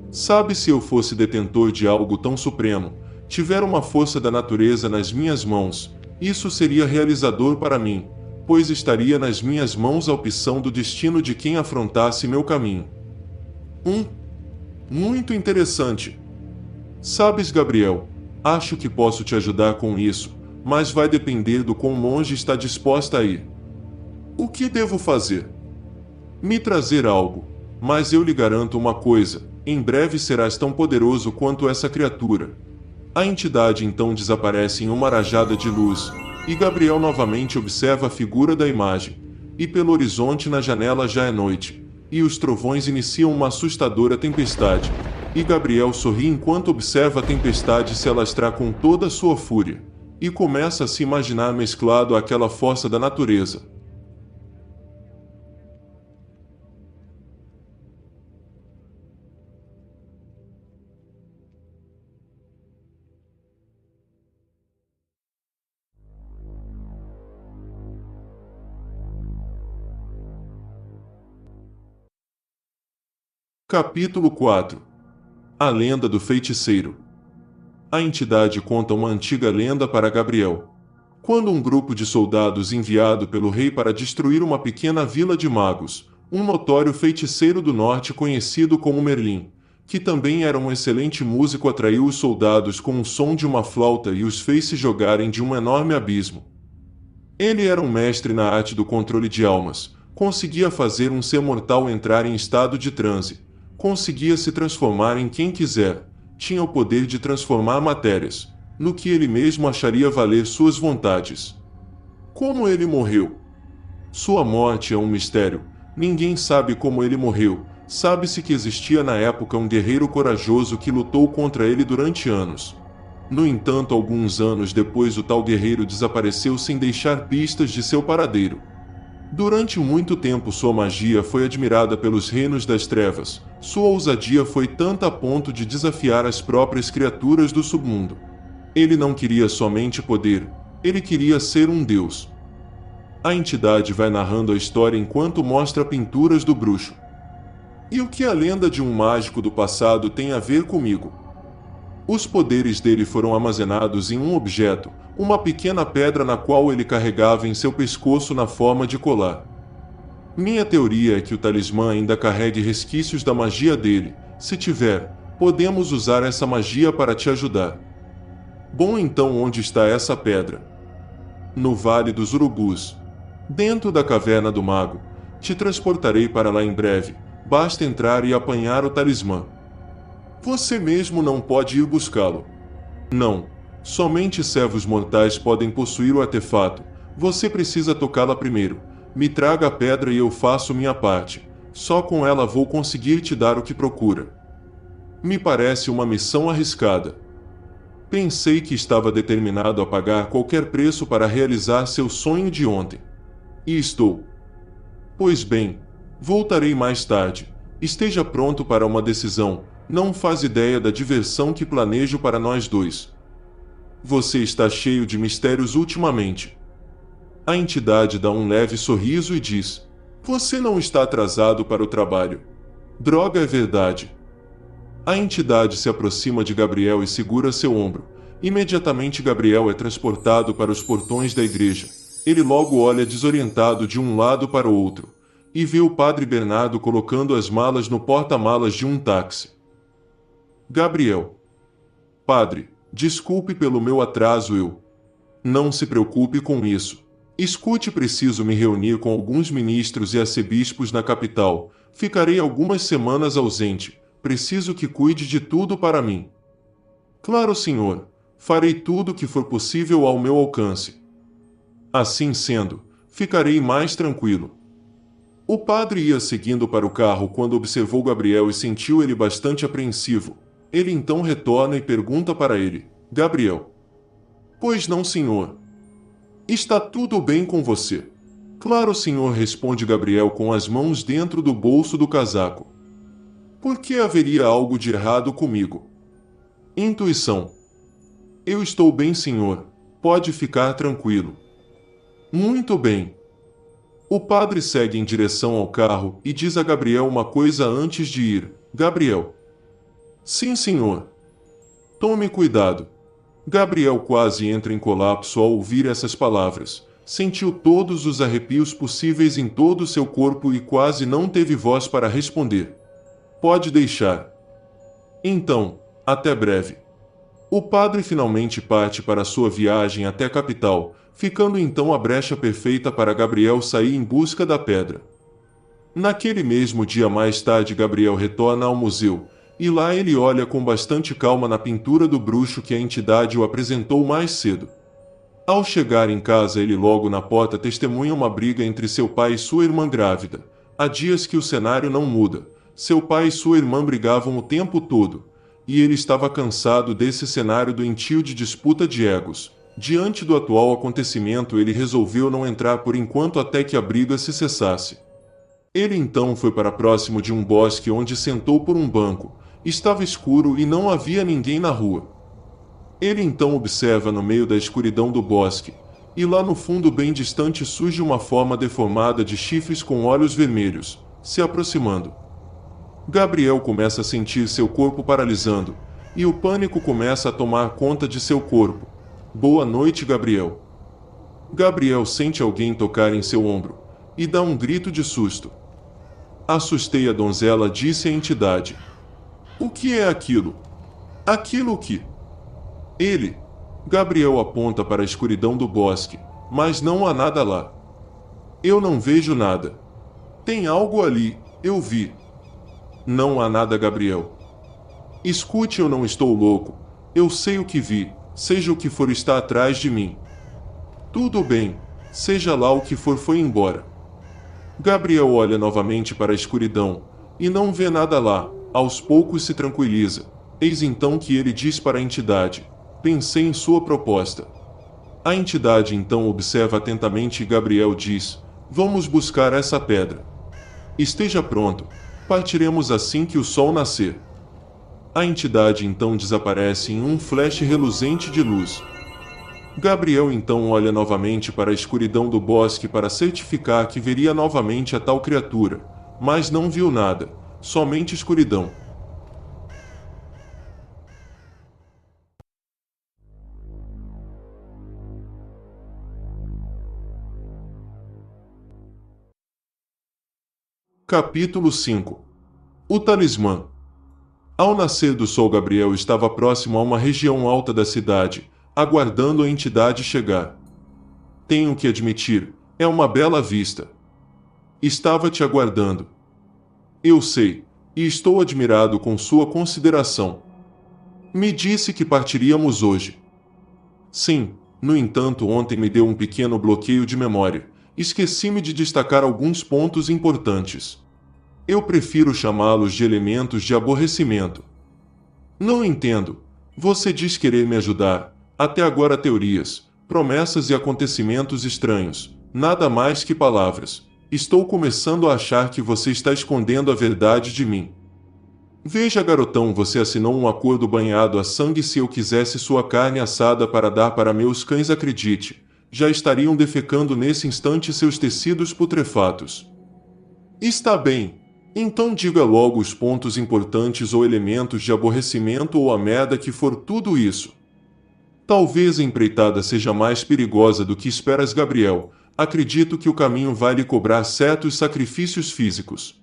Sabe, se eu fosse detentor de algo tão supremo, tiver uma força da natureza nas minhas mãos, isso seria realizador para mim, pois estaria nas minhas mãos a opção do destino de quem afrontasse meu caminho. Muito interessante. Sabes, Gabriel, acho que posso te ajudar com isso, mas vai depender do quão longe está disposta a ir. O que devo fazer? Me trazer algo, mas eu lhe garanto uma coisa, em breve serás tão poderoso quanto essa criatura. A entidade então desaparece em uma rajada de luz, e Gabriel novamente observa a figura da imagem, e pelo horizonte na janela já é noite, e os trovões iniciam uma assustadora tempestade, e Gabriel sorri enquanto observa a tempestade se alastrar com toda a sua fúria, e começa a se imaginar mesclado àquela força da natureza. Capítulo 4. A lenda do feiticeiro. A entidade conta uma antiga lenda para Gabriel. Quando um grupo de soldados enviado pelo rei para destruir uma pequena vila de magos, um notório feiticeiro do norte conhecido como Merlin, que também era um excelente músico, atraiu os soldados com o som de uma flauta e os fez se jogarem de um enorme abismo. Ele era um mestre na arte do controle de almas, conseguia fazer um ser mortal entrar em estado de transe, conseguia se transformar em quem quiser, tinha o poder de transformar matérias, no que ele mesmo acharia valer suas vontades. Como ele morreu? Sua morte é um mistério, ninguém sabe como ele morreu, sabe-se que existia na época um guerreiro corajoso que lutou contra ele durante anos. No entanto, alguns anos depois o tal guerreiro desapareceu sem deixar pistas de seu paradeiro. Durante muito tempo sua magia foi admirada pelos reinos das trevas, sua ousadia foi tanta a ponto de desafiar as próprias criaturas do submundo. Ele não queria somente poder, ele queria ser um deus. A entidade vai narrando a história enquanto mostra pinturas do bruxo. E o que a lenda de um mágico do passado tem a ver comigo? Os poderes dele foram armazenados em um objeto, uma pequena pedra na qual ele carregava em seu pescoço na forma de colar. Minha teoria é que o talismã ainda carregue resquícios da magia dele. Se tiver, podemos usar essa magia para te ajudar. Bom, então onde está essa pedra? No Vale dos Urubus. Dentro da caverna do mago. Te transportarei para lá em breve. Basta entrar e apanhar o talismã. Você mesmo não pode ir buscá-lo. Não. Somente servos mortais podem possuir o artefato. Você precisa tocá-la primeiro. Me traga a pedra e eu faço minha parte. Só com ela vou conseguir te dar o que procura. Me parece uma missão arriscada. Pensei que estava determinado a pagar qualquer preço para realizar seu sonho de ontem. E estou. Pois bem, voltarei mais tarde. Esteja pronto para uma decisão. Não faz ideia da diversão que planejo para nós dois. Você está cheio de mistérios ultimamente. A entidade dá um leve sorriso e diz: Você não está atrasado para o trabalho. Droga, é verdade. A entidade se aproxima de Gabriel e segura seu ombro. Imediatamente Gabriel é transportado para os portões da igreja. Ele logo olha desorientado de um lado para o outro, e vê o padre Bernardo colocando as malas no porta-malas de um táxi. Gabriel. Padre, desculpe pelo meu atraso Não se preocupe com isso. Escute, preciso me reunir com alguns ministros e arcebispos na capital. Ficarei algumas semanas ausente. Preciso que cuide de tudo para mim. Claro, senhor. Farei tudo o que for possível ao meu alcance. Assim sendo, ficarei mais tranquilo. O padre ia seguindo para o carro quando observou Gabriel e sentiu ele bastante apreensivo. Ele então retorna e pergunta para ele: Gabriel. Pois não, senhor. Está tudo bem com você? Claro, senhor, responde Gabriel com as mãos dentro do bolso do casaco. Por que haveria algo de errado comigo? Intuição. Eu estou bem, senhor. Pode ficar tranquilo. Muito bem. O padre segue em direção ao carro e diz a Gabriel uma coisa antes de ir. Gabriel. Sim, senhor. Tome cuidado. Gabriel quase entra em colapso ao ouvir essas palavras. Sentiu todos os arrepios possíveis em todo o seu corpo e quase não teve voz para responder. Pode deixar. Então, até breve. O padre finalmente parte para sua viagem até a capital, ficando então a brecha perfeita para Gabriel sair em busca da pedra. Naquele mesmo dia mais tarde Gabriel retorna ao museu, e lá ele olha com bastante calma na pintura do bruxo que a entidade o apresentou mais cedo. Ao chegar em casa ele logo na porta testemunha uma briga entre seu pai e sua irmã grávida. Há dias que o cenário não muda. Seu pai e sua irmã brigavam o tempo todo, e ele estava cansado desse cenário doentio de disputa de egos. Diante do atual acontecimento ele resolveu não entrar por enquanto até que a briga se cessasse. Ele então foi para próximo de um bosque onde sentou por um banco. Estava escuro e não havia ninguém na rua. Ele então observa no meio da escuridão do bosque, e lá no fundo bem distante surge uma forma deformada de chifres com olhos vermelhos, se aproximando. Gabriel começa a sentir seu corpo paralisando, e o pânico começa a tomar conta de seu corpo. Boa noite, Gabriel. Gabriel sente alguém tocar em seu ombro, e dá um grito de susto. Assustei a donzela, disse a entidade. O que é aquilo? Aquilo que? Ele. Gabriel aponta para a escuridão do bosque, mas não há nada lá. Eu não vejo nada. Tem algo ali, eu vi. Não há nada, Gabriel. Escute, eu não estou louco. Eu sei o que vi, seja o que for está atrás de mim. Tudo bem, seja lá o que for, foi embora. Gabriel olha novamente para a escuridão, e não vê nada lá. Aos poucos se tranquiliza. Eis então que ele diz para a entidade: pensei em sua proposta. A entidade então observa atentamente e Gabriel diz: vamos buscar essa pedra. Esteja pronto, partiremos assim que o sol nascer. A entidade então desaparece em um flash reluzente de luz. Gabriel então olha novamente para a escuridão do bosque para certificar que veria novamente a tal criatura, mas não viu nada, somente escuridão. Capítulo 5. O talismã. Ao nascer do sol, Gabriel estava próximo a uma região alta da cidade, aguardando a entidade chegar. Tenho que admitir, é uma bela vista. Estava te aguardando. Eu sei, e estou admirado com sua consideração. Me disse que partiríamos hoje. Sim, no entanto, ontem me deu um pequeno bloqueio de memória. Esqueci-me de destacar alguns pontos importantes. Eu prefiro chamá-los de elementos de aborrecimento. Não entendo. Você diz querer me ajudar. Até agora teorias, promessas e acontecimentos estranhos. Nada mais que palavras. Estou começando a achar que você está escondendo a verdade de mim. Veja, garotão, você assinou um acordo banhado a sangue. Se eu quisesse sua carne assada para dar para meus cães, acredite, já estariam defecando nesse instante seus tecidos putrefatos. Está bem. Então diga logo os pontos importantes ou elementos de aborrecimento ou a merda que for tudo isso. Talvez a empreitada seja mais perigosa do que esperas, Gabriel. Acredito que o caminho vai lhe cobrar certos sacrifícios físicos.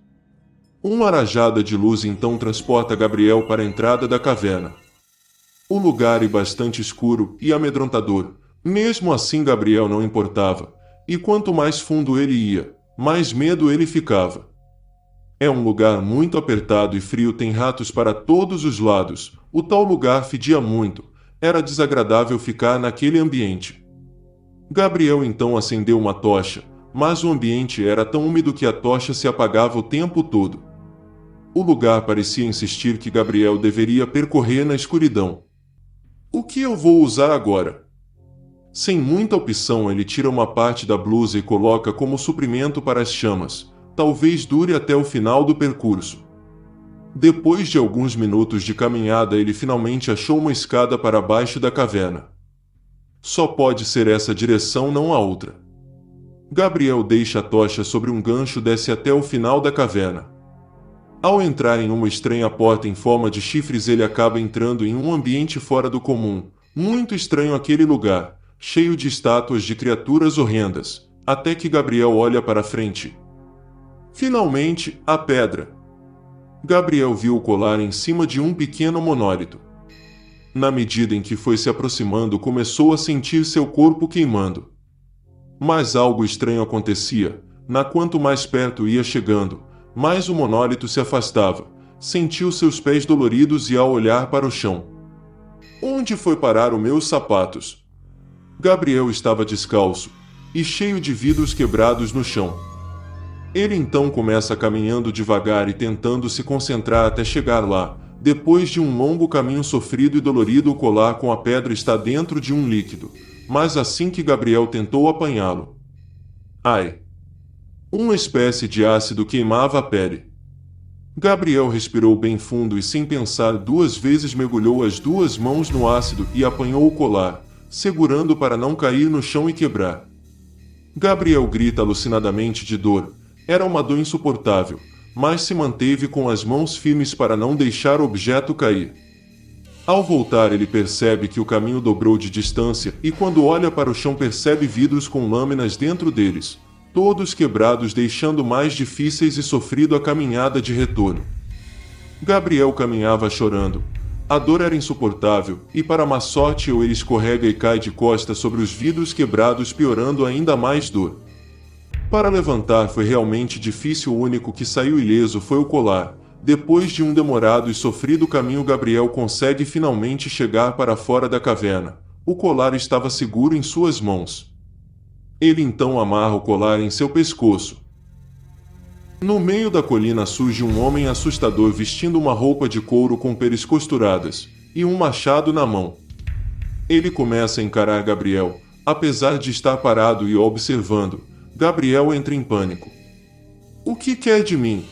Uma rajada de luz então transporta Gabriel para a entrada da caverna. O lugar é bastante escuro e amedrontador. Mesmo assim, Gabriel não importava, e quanto mais fundo ele ia, mais medo ele ficava. É um lugar muito apertado e frio, tem ratos para todos os lados. O tal lugar fedia muito. Era desagradável ficar naquele ambiente. Gabriel então acendeu uma tocha, mas o ambiente era tão úmido que a tocha se apagava o tempo todo. O lugar parecia insistir que Gabriel deveria percorrer na escuridão. O que eu vou usar agora? Sem muita opção, ele tira uma parte da blusa e coloca como suprimento para as chamas. Talvez dure até o final do percurso. Depois de alguns minutos de caminhada, ele finalmente achou uma escada para baixo da caverna. Só pode ser essa direção, não a outra. Gabriel deixa a tocha sobre um gancho e desce até o final da caverna. Ao entrar em uma estranha porta em forma de chifres, ele acaba entrando em um ambiente fora do comum. Muito estranho aquele lugar, cheio de estátuas de criaturas horrendas, até que Gabriel olha para frente. Finalmente, a pedra. Gabriel viu o colar em cima de um pequeno monólito. Na medida em que foi se aproximando, começou a sentir seu corpo queimando. Mas algo estranho acontecia. Quanto mais perto ia chegando, mais o monólito se afastava. Sentiu seus pés doloridos e ao olhar para o chão. Onde foi parar os meus sapatos? Gabriel estava descalço e cheio de vidros quebrados no chão. Ele então começa caminhando devagar e tentando se concentrar até chegar lá. Depois de um longo caminho sofrido e dolorido, o colar com a pedra está dentro de um líquido, mas assim que Gabriel tentou apanhá-lo, ai! Uma espécie de ácido queimava a pele. Gabriel respirou bem fundo e, sem pensar duas vezes, mergulhou as duas mãos no ácido e apanhou o colar, segurando para não cair no chão e quebrar. Gabriel grita alucinadamente de dor. Era uma dor insuportável, mas se manteve com as mãos firmes para não deixar o objeto cair. Ao voltar, ele percebe que o caminho dobrou de distância e, quando olha para o chão, percebe vidros com lâminas dentro deles, todos quebrados, deixando mais difíceis e sofrido a caminhada de retorno. Gabriel caminhava chorando. A dor era insuportável, e para má sorte ele escorrega e cai de costas sobre os vidros quebrados, piorando ainda mais dor. Para levantar foi realmente difícil, o único que saiu ileso foi o colar. Depois de um demorado e sofrido caminho, Gabriel consegue finalmente chegar para fora da caverna. O colar estava seguro em suas mãos. Ele então amarra o colar em seu pescoço. No meio da colina surge um homem assustador vestindo uma roupa de couro com peles costuradas e um machado na mão. Ele começa a encarar Gabriel, apesar de estar parado e observando. Gabriel entra em pânico. O que quer de mim?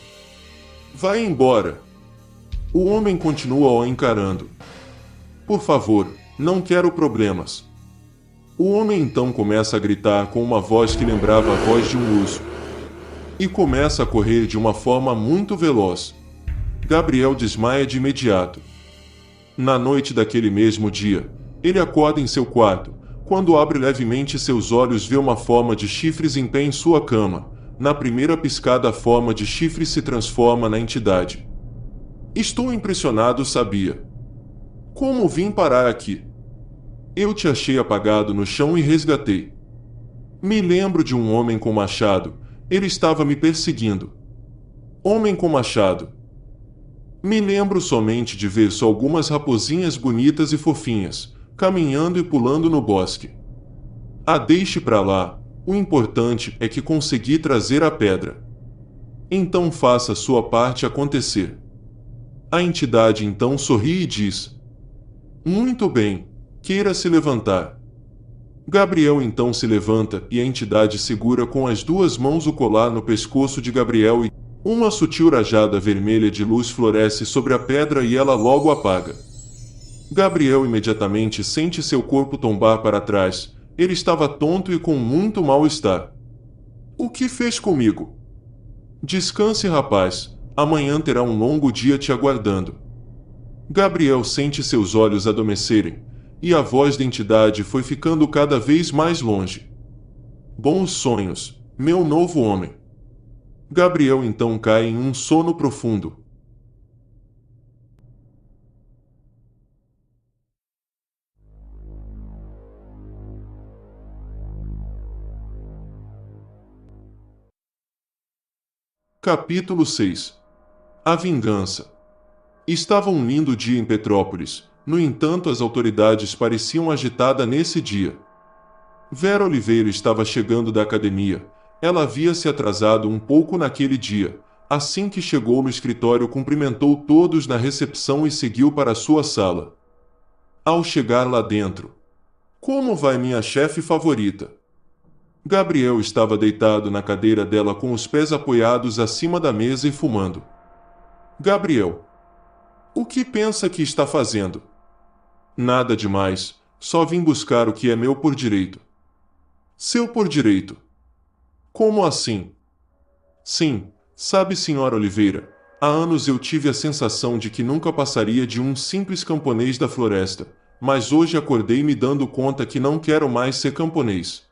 Vai embora. O homem continua o encarando. Por favor, não quero problemas. O homem então começa a gritar com uma voz que lembrava a voz de um urso. E começa a correr de uma forma muito veloz. Gabriel desmaia de imediato. Na noite daquele mesmo dia, ele acorda em seu quarto. Quando abre levemente seus olhos, vê uma forma de chifres em pé em sua cama. Na primeira piscada, a forma de chifres se transforma na entidade. Estou impressionado, sabia? Como vim parar aqui? Eu te achei apagado no chão e resgatei. Me lembro de um homem com machado. Ele estava me perseguindo. Homem com machado. Me lembro somente de ver só algumas raposinhas bonitas e fofinhas, caminhando e pulando no bosque. Deixe pra lá, o importante é que consegui trazer a pedra. Então faça sua parte acontecer. A entidade então sorri e diz: muito bem, queira se levantar. Gabriel então se levanta e a entidade segura com as duas mãos o colar no pescoço de Gabriel e uma sutil rajada vermelha de luz floresce sobre a pedra e ela logo apaga. Gabriel imediatamente sente seu corpo tombar para trás. Ele estava tonto e com muito mal-estar. O que fez comigo? Descanse, rapaz. Amanhã terá um longo dia te aguardando. Gabriel sente seus olhos adormecerem. e a voz da entidade foi ficando cada vez mais longe. Bons sonhos, meu novo homem. Gabriel então cai em um sono profundo. Capítulo 6. A vingança. Estava um lindo dia em Petrópolis, no entanto as autoridades pareciam agitadas nesse dia. Vera Oliveira estava chegando da academia. Ela havia se atrasado um pouco naquele dia. Assim que chegou no escritório, cumprimentou todos na recepção e seguiu para sua sala. Ao chegar lá dentro: "Como vai minha chefe favorita?" Gabriel estava deitado na cadeira dela com os pés apoiados acima da mesa e fumando. "Gabriel, o que pensa que está fazendo?" "Nada demais, só vim buscar o que é meu por direito." "Seu por direito? Como assim?" "Sim, sabe, senhora Oliveira, há anos eu tive a sensação de que nunca passaria de um simples camponês da floresta, mas hoje acordei me dando conta que não quero mais ser camponês."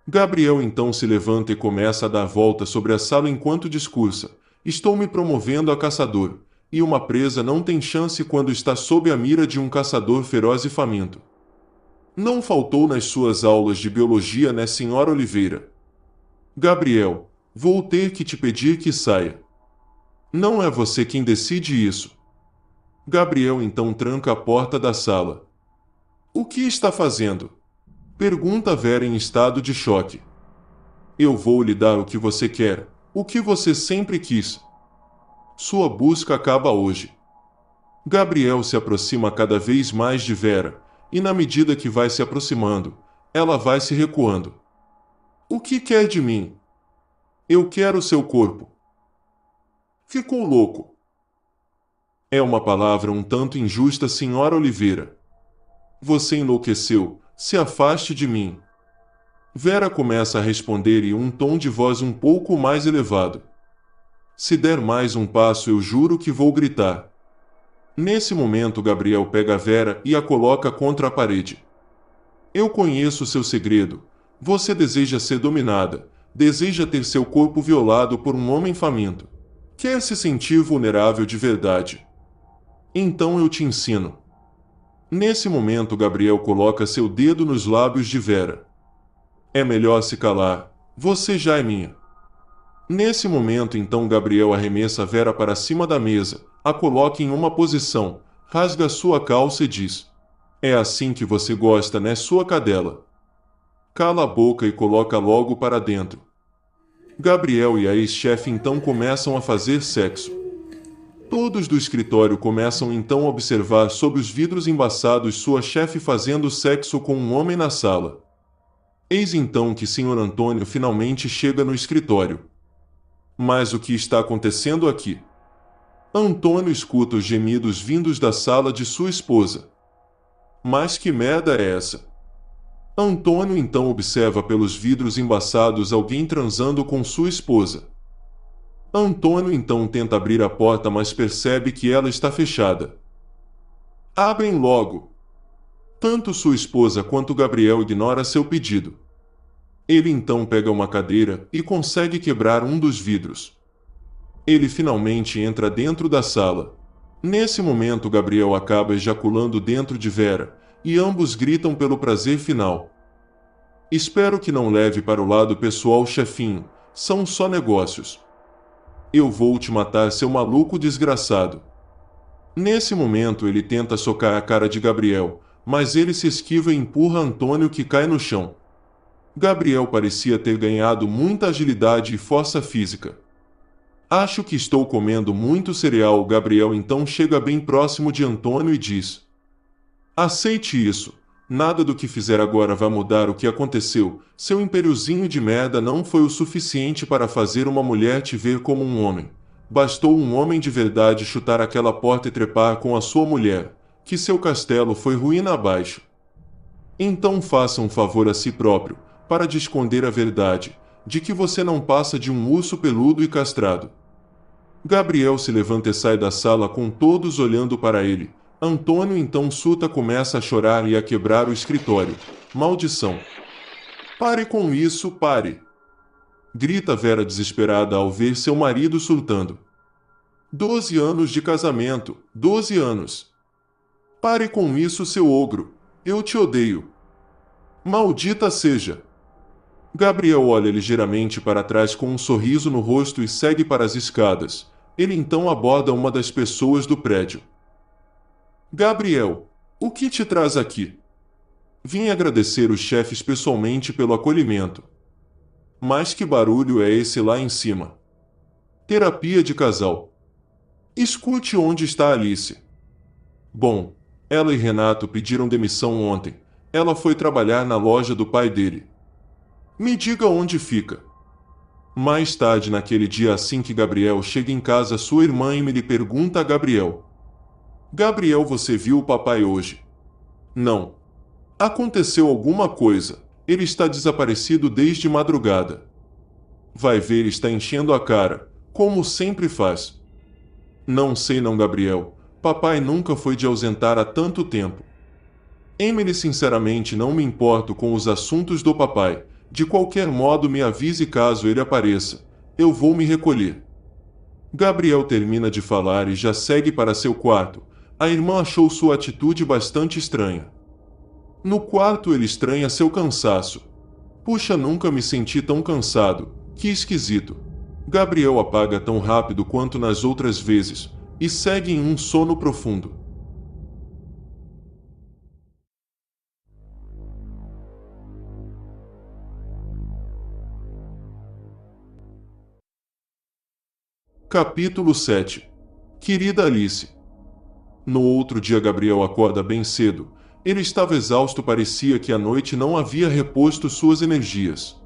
Gabriel então se levanta e começa a dar volta sobre a sala enquanto discursa: "Estou me promovendo a caçador, e uma presa não tem chance quando está sob a mira de um caçador feroz e faminto. Não faltou nas suas aulas de biologia, né, senhora Oliveira?" "Gabriel, vou ter que te pedir que saia. Não é você quem decide isso." Gabriel então tranca a porta da sala. "O que está fazendo?" pergunta Vera em estado de choque. "Eu vou lhe dar o que você quer, o que você sempre quis. Sua busca acaba hoje." Gabriel se aproxima cada vez mais de Vera, e na medida que vai se aproximando, ela vai se recuando. "O que quer de mim?" "Eu quero seu corpo." "Ficou louco?" "É uma palavra um tanto injusta, senhora Oliveira." "Você enlouqueceu, se afaste de mim." Vera começa a responder em um tom de voz um pouco mais elevado. "Se der mais um passo, eu juro que vou gritar." Nesse momento, Gabriel pega Vera e a coloca contra a parede. "Eu conheço seu segredo. Você deseja ser dominada, deseja ter seu corpo violado por um homem faminto. Quer se sentir vulnerável de verdade. Então eu te ensino." Nesse momento, Gabriel coloca seu dedo nos lábios de Vera. "É melhor se calar, você já é minha." Nesse momento, então, Gabriel arremessa Vera para cima da mesa, a coloca em uma posição, rasga sua calça e diz: "É assim que você gosta, né, sua cadela? Cala a boca e coloca logo para dentro." Gabriel e a ex-chefe então começam a fazer sexo. Todos do escritório começam então a observar sob os vidros embaçados sua chefe fazendo sexo com um homem na sala. Eis então que Sr. Antônio finalmente chega no escritório. Mas o que está acontecendo aqui? Antônio escuta os gemidos vindos da sala de sua esposa. Mas que merda é essa? Antônio então observa pelos vidros embaçados alguém transando com sua esposa. Antônio então tenta abrir a porta, mas percebe que ela está fechada. "Abrem logo!" Tanto sua esposa quanto Gabriel ignora seu pedido. Ele então pega uma cadeira e consegue quebrar um dos vidros. Ele finalmente entra dentro da sala. Nesse momento, Gabriel acaba ejaculando dentro de Vera, e ambos gritam pelo prazer final. "Espero que não leve para o lado pessoal, chefinho, são só negócios. Eu vou te matar, seu maluco desgraçado." Nesse momento, ele tenta socar a cara de Gabriel, mas ele se esquiva e empurra Antônio, que cai no chão. Gabriel parecia ter ganhado muita agilidade e força física. "Acho que estou comendo muito cereal." Gabriel então chega bem próximo de Antônio e diz: "Aceite isso. Nada do que fizer agora vai mudar o que aconteceu. Seu impériozinho de merda não foi o suficiente para fazer uma mulher te ver como um homem. Bastou um homem de verdade chutar aquela porta e trepar com a sua mulher, que seu castelo foi ruína abaixo. Então faça um favor a si próprio, para de esconder a verdade, de que você não passa de um urso peludo e castrado." Gabriel se levanta e sai da sala com todos olhando para ele, Antônio então Suta começa a chorar e a quebrar o escritório. Maldição! Pare com isso, pare! Grita Vera desesperada ao ver seu marido surtando. 12 anos de casamento, 12 anos! Pare com isso, seu ogro! Eu te odeio! Maldita seja! Gabriel olha ligeiramente para trás com um sorriso no rosto e segue para as escadas. Ele então aborda uma das pessoas do prédio. Gabriel, o que te traz aqui? Vim agradecer os chefes pessoalmente pelo acolhimento. Mas que barulho é esse lá em cima? Terapia de casal. Escute onde está Alice. Bom, ela e Renato pediram demissão ontem. Ela foi trabalhar na loja do pai dele. Me diga onde fica. Mais tarde naquele dia, assim que Gabriel chega em casa, sua irmã Emily pergunta a Gabriel. Gabriel, você viu o papai hoje? Não. Aconteceu alguma coisa. Ele está desaparecido desde madrugada. Vai ver, está enchendo a cara, como sempre faz. Não sei não, Gabriel. Papai nunca foi de ausentar há tanto tempo. Emily, sinceramente não me importo com os assuntos do papai. De qualquer modo, me avise caso ele apareça. Eu vou me recolher. Gabriel termina de falar e já segue para seu quarto. A irmã achou sua atitude bastante estranha. No quarto ele estranha seu cansaço. Puxa, nunca me senti tão cansado. Que esquisito. Gabriel apaga tão rápido quanto nas outras vezes, e segue em um sono profundo. Capítulo 7. Querida Alice. No outro dia Gabriel acorda bem cedo. Ele estava exausto, parecia que a noite não havia reposto suas energias.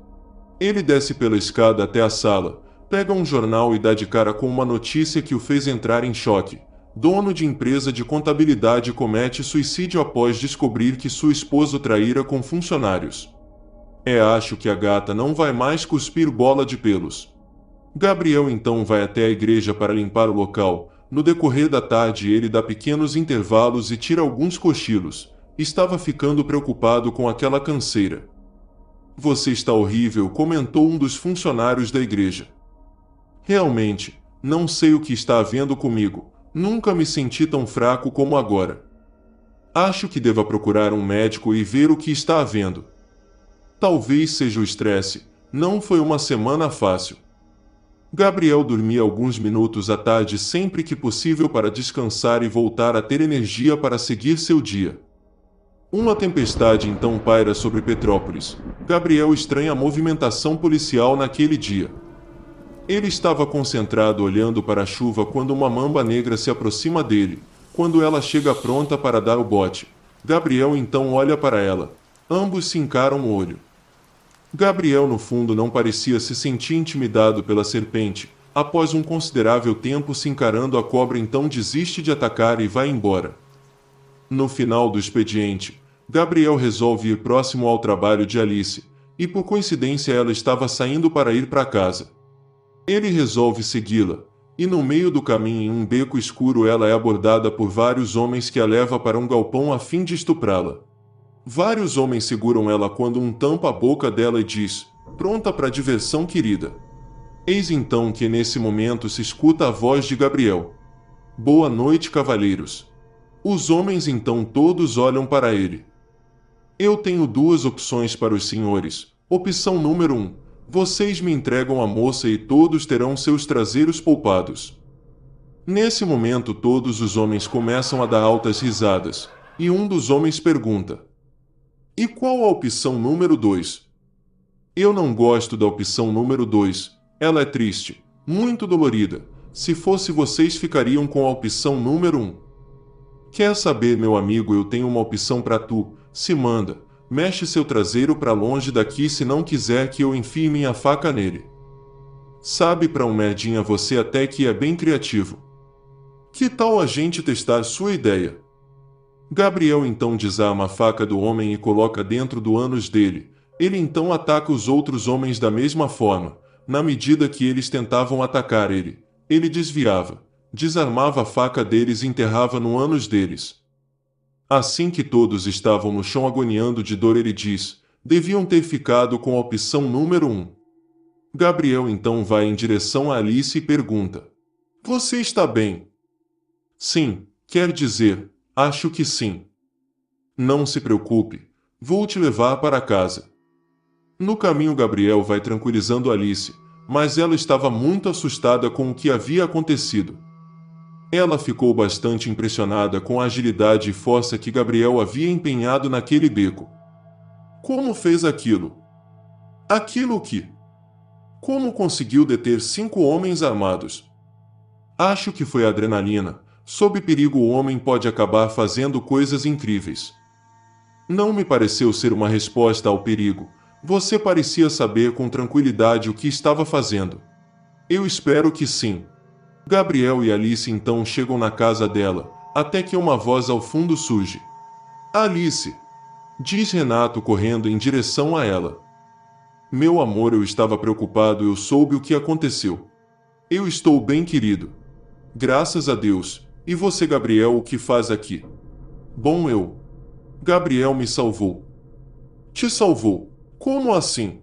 Ele desce pela escada até a sala, pega um jornal e dá de cara com uma notícia que o fez entrar em choque. Dono de empresa de contabilidade comete suicídio após descobrir que sua esposa o traíra com funcionários. Acho que a gata não vai mais cuspir bola de pelos. Gabriel então vai até a igreja para limpar o local. No decorrer da tarde ele dá pequenos intervalos e tira alguns cochilos. Estava ficando preocupado com aquela canseira. Você está horrível, comentou um dos funcionários da igreja. Realmente, não sei o que está havendo comigo. Nunca me senti tão fraco como agora. Acho que deva procurar um médico e ver o que está havendo. Talvez seja o estresse. Não foi uma semana fácil. Gabriel dormia alguns minutos à tarde sempre que possível para descansar e voltar a ter energia para seguir seu dia. Uma tempestade então paira sobre Petrópolis. Gabriel estranha a movimentação policial naquele dia. Ele estava concentrado olhando para a chuva quando uma mamba negra se aproxima dele. Quando ela chega pronta para dar o bote, Gabriel então olha para ela. Ambos se encaram o olho. Gabriel no fundo não parecia se sentir intimidado pela serpente. Após um considerável tempo se encarando, a cobra então desiste de atacar e vai embora. No final do expediente, Gabriel resolve ir próximo ao trabalho de Alice, e por coincidência ela estava saindo para ir para casa. Ele resolve segui-la, e no meio do caminho, em um beco escuro, ela é abordada por vários homens que a levam para um galpão a fim de estuprá-la. Vários homens seguram ela quando um tampa a boca dela e diz: "Pronta para diversão, querida?" Eis então que nesse momento se escuta a voz de Gabriel: "Boa noite, cavalheiros." Os homens então todos olham para ele. "Eu tenho duas opções para os senhores. Opção número 1. Vocês me entregam a moça e todos terão seus traseiros poupados." Nesse momento todos os homens começam a dar altas risadas, e um dos homens pergunta: "E qual a opção número 2? "Eu não gosto da opção número 2. Ela é triste, muito dolorida. Se fosse vocês ficariam com a opção número 1. "Quer saber, meu amigo, eu tenho uma opção para tu. Se manda, mexe seu traseiro para longe daqui se não quiser que eu enfie minha faca nele." Sabe, para um merdinha você até que é bem criativo. Que tal a gente testar sua ideia? Gabriel então desarma a faca do homem e coloca dentro do ânus dele. Ele então ataca os outros homens da mesma forma. Na medida que eles tentavam atacar ele, ele desviava, desarmava a faca deles e enterrava no ânus deles. Assim que todos estavam no chão agoniando de dor, ele diz: deviam ter ficado com a opção número 1. Gabriel então vai em direção a Alice e pergunta: você está bem? Sim, quer dizer, acho que sim. Não se preocupe, vou te levar para casa. No caminho, Gabriel vai tranquilizando Alice, mas ela estava muito assustada com o que havia acontecido. Ela ficou bastante impressionada com a agilidade e força que Gabriel havia empenhado naquele beco. Como fez aquilo? Aquilo o quê? Como conseguiu deter 5 homens armados? Acho que foi a adrenalina. Sob perigo, o homem pode acabar fazendo coisas incríveis. Não me pareceu ser uma resposta ao perigo. Você parecia saber com tranquilidade o que estava fazendo. Eu espero que sim. Gabriel e Alice então chegam na casa dela, até que uma voz ao fundo surge. Alice! Diz Renato correndo em direção a ela. Meu amor, eu estava preocupado, eu soube o que aconteceu. Eu estou bem, querido. Graças a Deus. E você, Gabriel, o que faz aqui? Bom, Gabriel me salvou. Te salvou? Como assim?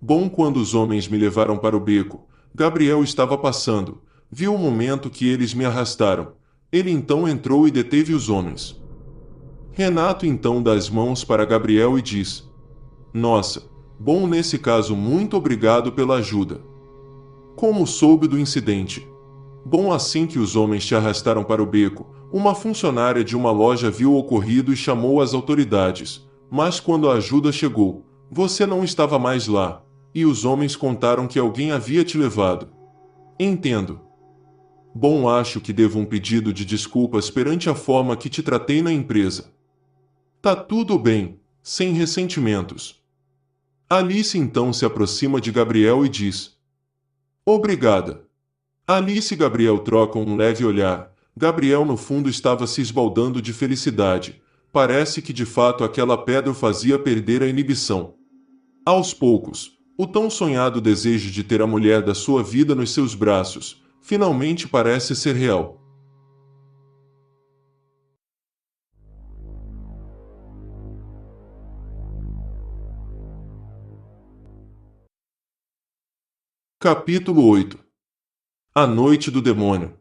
Bom, quando os homens me levaram para o beco, Gabriel estava passando, viu o momento que eles me arrastaram. Ele então entrou e deteve os homens. Renato então dá as mãos para Gabriel e diz: nossa, bom, nesse caso, muito obrigado pela ajuda. Como soube do incidente? Bom, assim que os homens te arrastaram para o beco, uma funcionária de uma loja viu o ocorrido e chamou as autoridades, mas quando a ajuda chegou, você não estava mais lá, e os homens contaram que alguém havia te levado. Entendo. Bom, acho que devo um pedido de desculpas perante a forma que te tratei na empresa. Tá tudo bem, sem ressentimentos. Alice então se aproxima de Gabriel e diz: obrigada. Alice e Gabriel trocam um leve olhar. Gabriel no fundo estava se esbaldando de felicidade. Parece que de fato aquela pedra o fazia perder a inibição. Aos poucos, o tão sonhado desejo de ter a mulher da sua vida nos seus braços, finalmente parece ser real. Capítulo 8. A Noite do Demônio.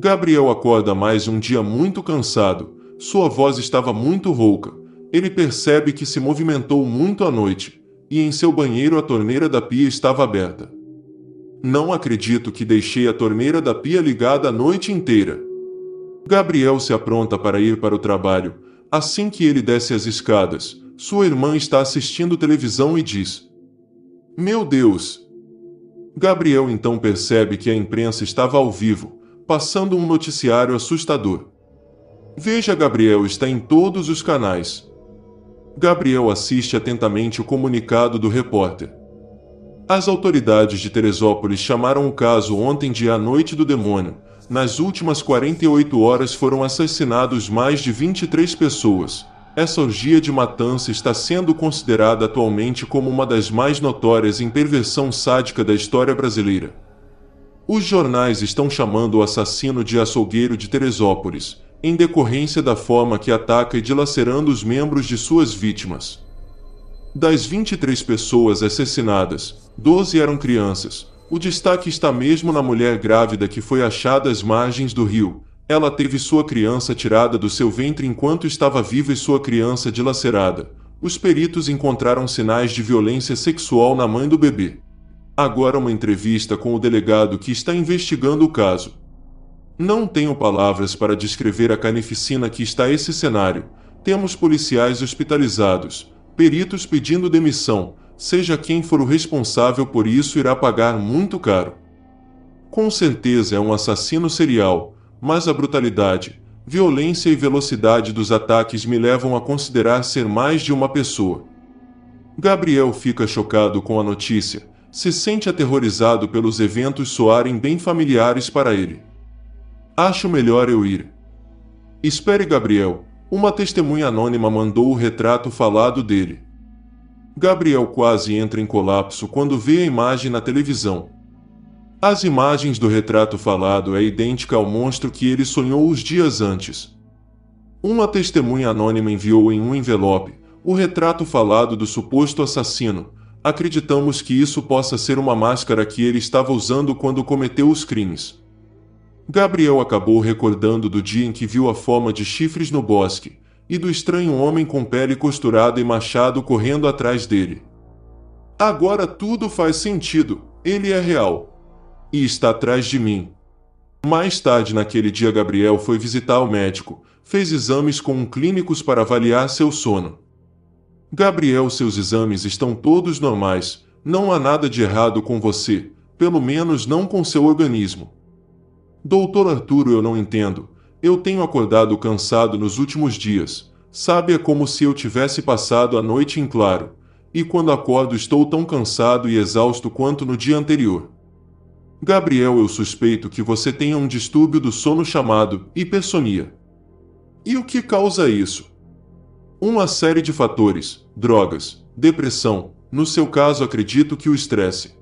Gabriel acorda mais um dia muito cansado. Sua voz estava muito rouca. Ele percebe que se movimentou muito à noite, e em seu banheiro a torneira da pia estava aberta. Não acredito que deixei a torneira da pia ligada a noite inteira. Gabriel se apronta para ir para o trabalho. Assim que ele desce as escadas, sua irmã está assistindo televisão e diz: meu Deus! Gabriel então percebe que a imprensa estava ao vivo, passando um noticiário assustador. Veja, Gabriel está em todos os canais. Gabriel assiste atentamente o comunicado do repórter. As autoridades de Teresópolis chamaram o caso ontem de A Noite do Demônio. Nas últimas 48 horas foram assassinados mais de 23 pessoas. Essa orgia de matança está sendo considerada atualmente como uma das mais notórias em perversão sádica da história brasileira. Os jornais estão chamando o assassino de açougueiro de Teresópolis, em decorrência da forma que ataca e dilacerando os membros de suas vítimas. Das 23 pessoas assassinadas, 12 eram crianças. O destaque está mesmo na mulher grávida que foi achada às margens do rio. Ela teve sua criança tirada do seu ventre enquanto estava viva e sua criança dilacerada. Os peritos encontraram sinais de violência sexual na mãe do bebê. Agora uma entrevista com o delegado que está investigando o caso. Não tenho palavras para descrever a carnificina que está esse cenário. Temos policiais hospitalizados, peritos pedindo demissão. Seja quem for o responsável por isso irá pagar muito caro. Com certeza é um assassino serial, mas a brutalidade, violência e velocidade dos ataques me levam a considerar ser mais de uma pessoa. Gabriel fica chocado com a notícia, se sente aterrorizado pelos eventos soarem bem familiares para ele. Acho melhor eu ir. Espere, Gabriel. Uma testemunha anônima mandou o retrato falado dele. Gabriel quase entra em colapso quando vê a imagem na televisão. As imagens do retrato falado é idêntica ao monstro que ele sonhou os dias antes. Uma testemunha anônima enviou em um envelope o retrato falado do suposto assassino. Acreditamos que isso possa ser uma máscara que ele estava usando quando cometeu os crimes. Gabriel acabou recordando do dia em que viu a forma de chifres no bosque, e do estranho homem com pele costurada e machado correndo atrás dele. Agora tudo faz sentido, ele é real. E está atrás de mim. Mais tarde naquele dia Gabriel foi visitar o médico, fez exames com clínicos para avaliar seu sono. Gabriel, seus exames estão todos normais, não há nada de errado com você, pelo menos não com seu organismo. Doutor Arturo, eu não entendo. Eu tenho acordado cansado nos últimos dias. Sabe, é como se eu tivesse passado a noite em claro. E quando acordo estou tão cansado e exausto quanto no dia anterior. Gabriel, eu suspeito que você tenha um distúrbio do sono chamado hipersonia. E o que causa isso? Uma série de fatores: drogas, depressão, no seu caso acredito que o estresse.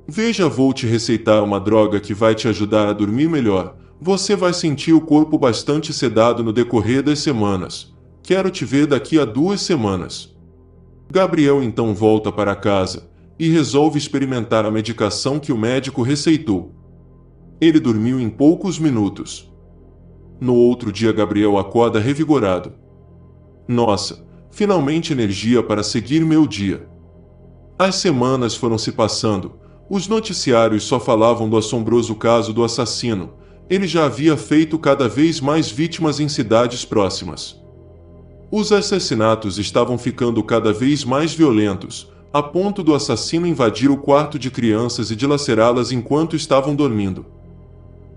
Veja, vou te receitar uma droga que vai te ajudar a dormir melhor. Você vai sentir o corpo bastante sedado no decorrer das semanas. Quero te ver daqui a 2 semanas. Gabriel então volta para casa e resolve experimentar a medicação que o médico receitou. Ele dormiu em poucos minutos. No outro dia Gabriel acorda revigorado. Nossa, finalmente energia para seguir meu dia. As semanas foram se passando. Os noticiários só falavam do assombroso caso do assassino. Ele já havia feito cada vez mais vítimas em cidades próximas. Os assassinatos estavam ficando cada vez mais violentos, a ponto do assassino invadir o quarto de crianças e dilacerá-las enquanto estavam dormindo.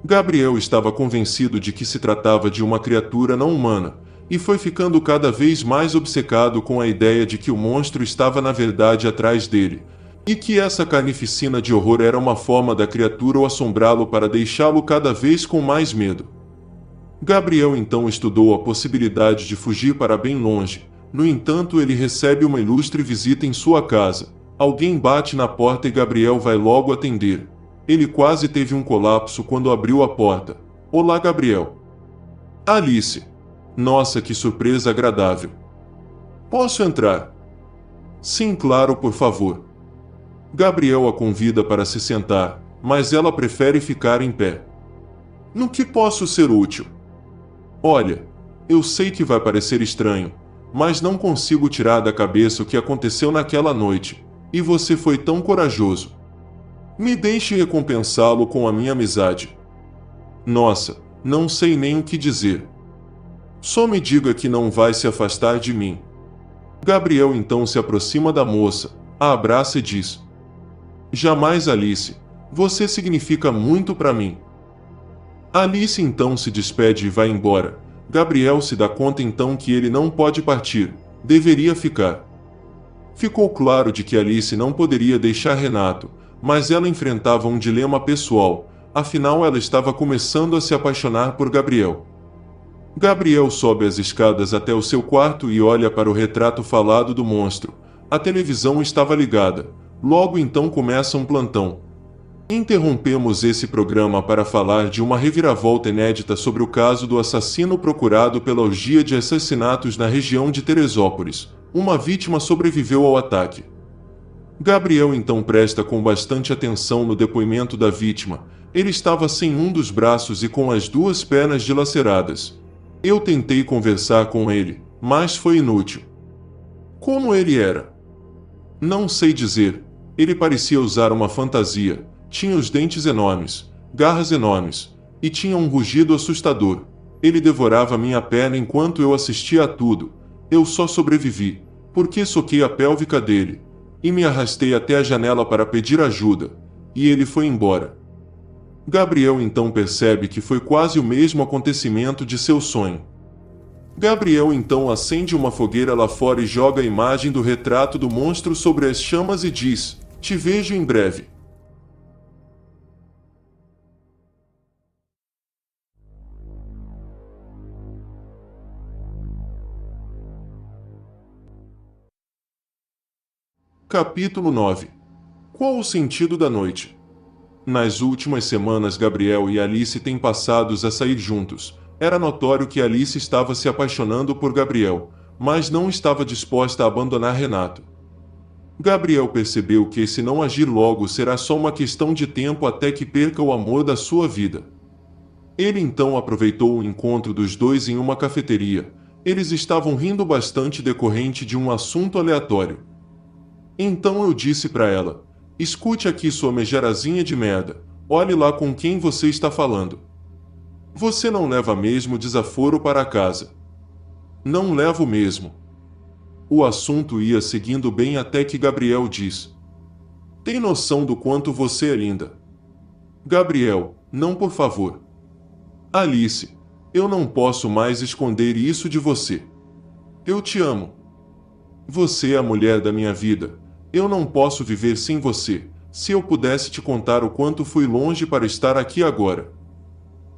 Gabriel estava convencido de que se tratava de uma criatura não humana, e foi ficando cada vez mais obcecado com a ideia de que o monstro estava na verdade atrás dele, e que essa carnificina de horror era uma forma da criatura o assombrá-lo para deixá-lo cada vez com mais medo. Gabriel então estudou a possibilidade de fugir para bem longe. No entanto, ele recebe uma ilustre visita em sua casa. Alguém bate na porta e Gabriel vai logo atender. Ele quase teve um colapso quando abriu a porta. Olá, Gabriel. Alice. Nossa, que surpresa agradável. Posso entrar? Sim, claro, por favor. Gabriel a convida para se sentar, mas ela prefere ficar em pé. No que posso ser útil? Olha, eu sei que vai parecer estranho, mas não consigo tirar da cabeça o que aconteceu naquela noite, e você foi tão corajoso. Me deixe recompensá-lo com a minha amizade. Nossa, não sei nem o que dizer. Só me diga que não vai se afastar de mim. Gabriel então se aproxima da moça, a abraça e diz: Jamais, Alice, você significa muito para mim. Alice então se despede e vai embora. Gabriel se dá conta então que ele não pode partir, deveria ficar. Ficou claro de que Alice não poderia deixar Renato, mas ela enfrentava um dilema pessoal, afinal ela estava começando a se apaixonar por Gabriel. Gabriel sobe as escadas até o seu quarto e olha para o retrato falado do monstro. A televisão estava ligada. Logo então começa um plantão. Interrompemos esse programa para falar de uma reviravolta inédita sobre o caso do assassino procurado pela orgia de assassinatos na região de Teresópolis. Uma vítima sobreviveu ao ataque. Gabriel então presta com bastante atenção no depoimento da vítima. Ele estava sem um dos braços e com as 2 pernas dilaceradas. Eu tentei conversar com ele, mas foi inútil. Como ele era? Não sei dizer. Ele parecia usar uma fantasia. Tinha os dentes enormes, garras enormes, e tinha um rugido assustador. Ele devorava minha perna enquanto eu assistia a tudo. Eu só sobrevivi, porque soquei a pélvica dele, e me arrastei até a janela para pedir ajuda, e ele foi embora. Gabriel então percebe que foi quase o mesmo acontecimento de seu sonho. Gabriel então acende uma fogueira lá fora e joga a imagem do retrato do monstro sobre as chamas e diz: "Te vejo em breve." Capítulo 9. Qual o sentido da noite? Nas últimas semanas, Gabriel e Alice têm passado a sair juntos. Era notório que Alice estava se apaixonando por Gabriel, mas não estava disposta a abandonar Renato. Gabriel percebeu que, se não agir logo, será só uma questão de tempo até que perca o amor da sua vida. Ele então aproveitou o encontro dos dois em uma cafeteria. Eles estavam rindo bastante decorrente de um assunto aleatório. Então eu disse para ela: "Escute aqui, sua megerazinha de merda, olhe lá com quem você está falando. Você não leva mesmo desaforo para casa." "Não levo mesmo." O assunto ia seguindo bem até que Gabriel diz: "Tem noção do quanto você é linda?" "Gabriel, não, por favor." "Alice, eu não posso mais esconder isso de você. Eu te amo. Você é a mulher da minha vida. Eu não posso viver sem você. Se eu pudesse te contar o quanto fui longe para estar aqui agora."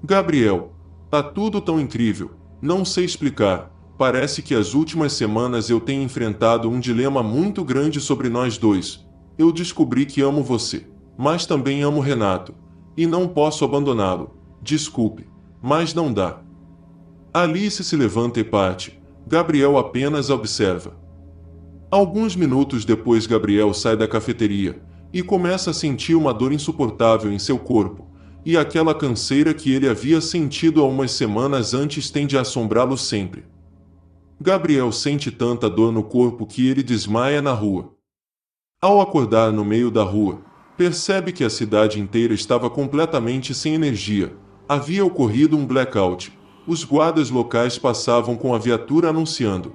"Gabriel, tá tudo tão incrível. Não sei explicar. Parece que as últimas semanas eu tenho enfrentado um dilema muito grande sobre nós dois. Eu descobri que amo você, mas também amo Renato. E não posso abandoná-lo. Desculpe, mas não dá." Alice se levanta e parte. Gabriel apenas observa. Alguns minutos depois, Gabriel sai da cafeteria e começa a sentir uma dor insuportável em seu corpo, e aquela canseira que ele havia sentido há umas semanas antes tende a assombrá-lo sempre. Gabriel sente tanta dor no corpo que ele desmaia na rua. Ao acordar no meio da rua, percebe que a cidade inteira estava completamente sem energia. Havia ocorrido um blackout. Os guardas locais passavam com a viatura anunciando: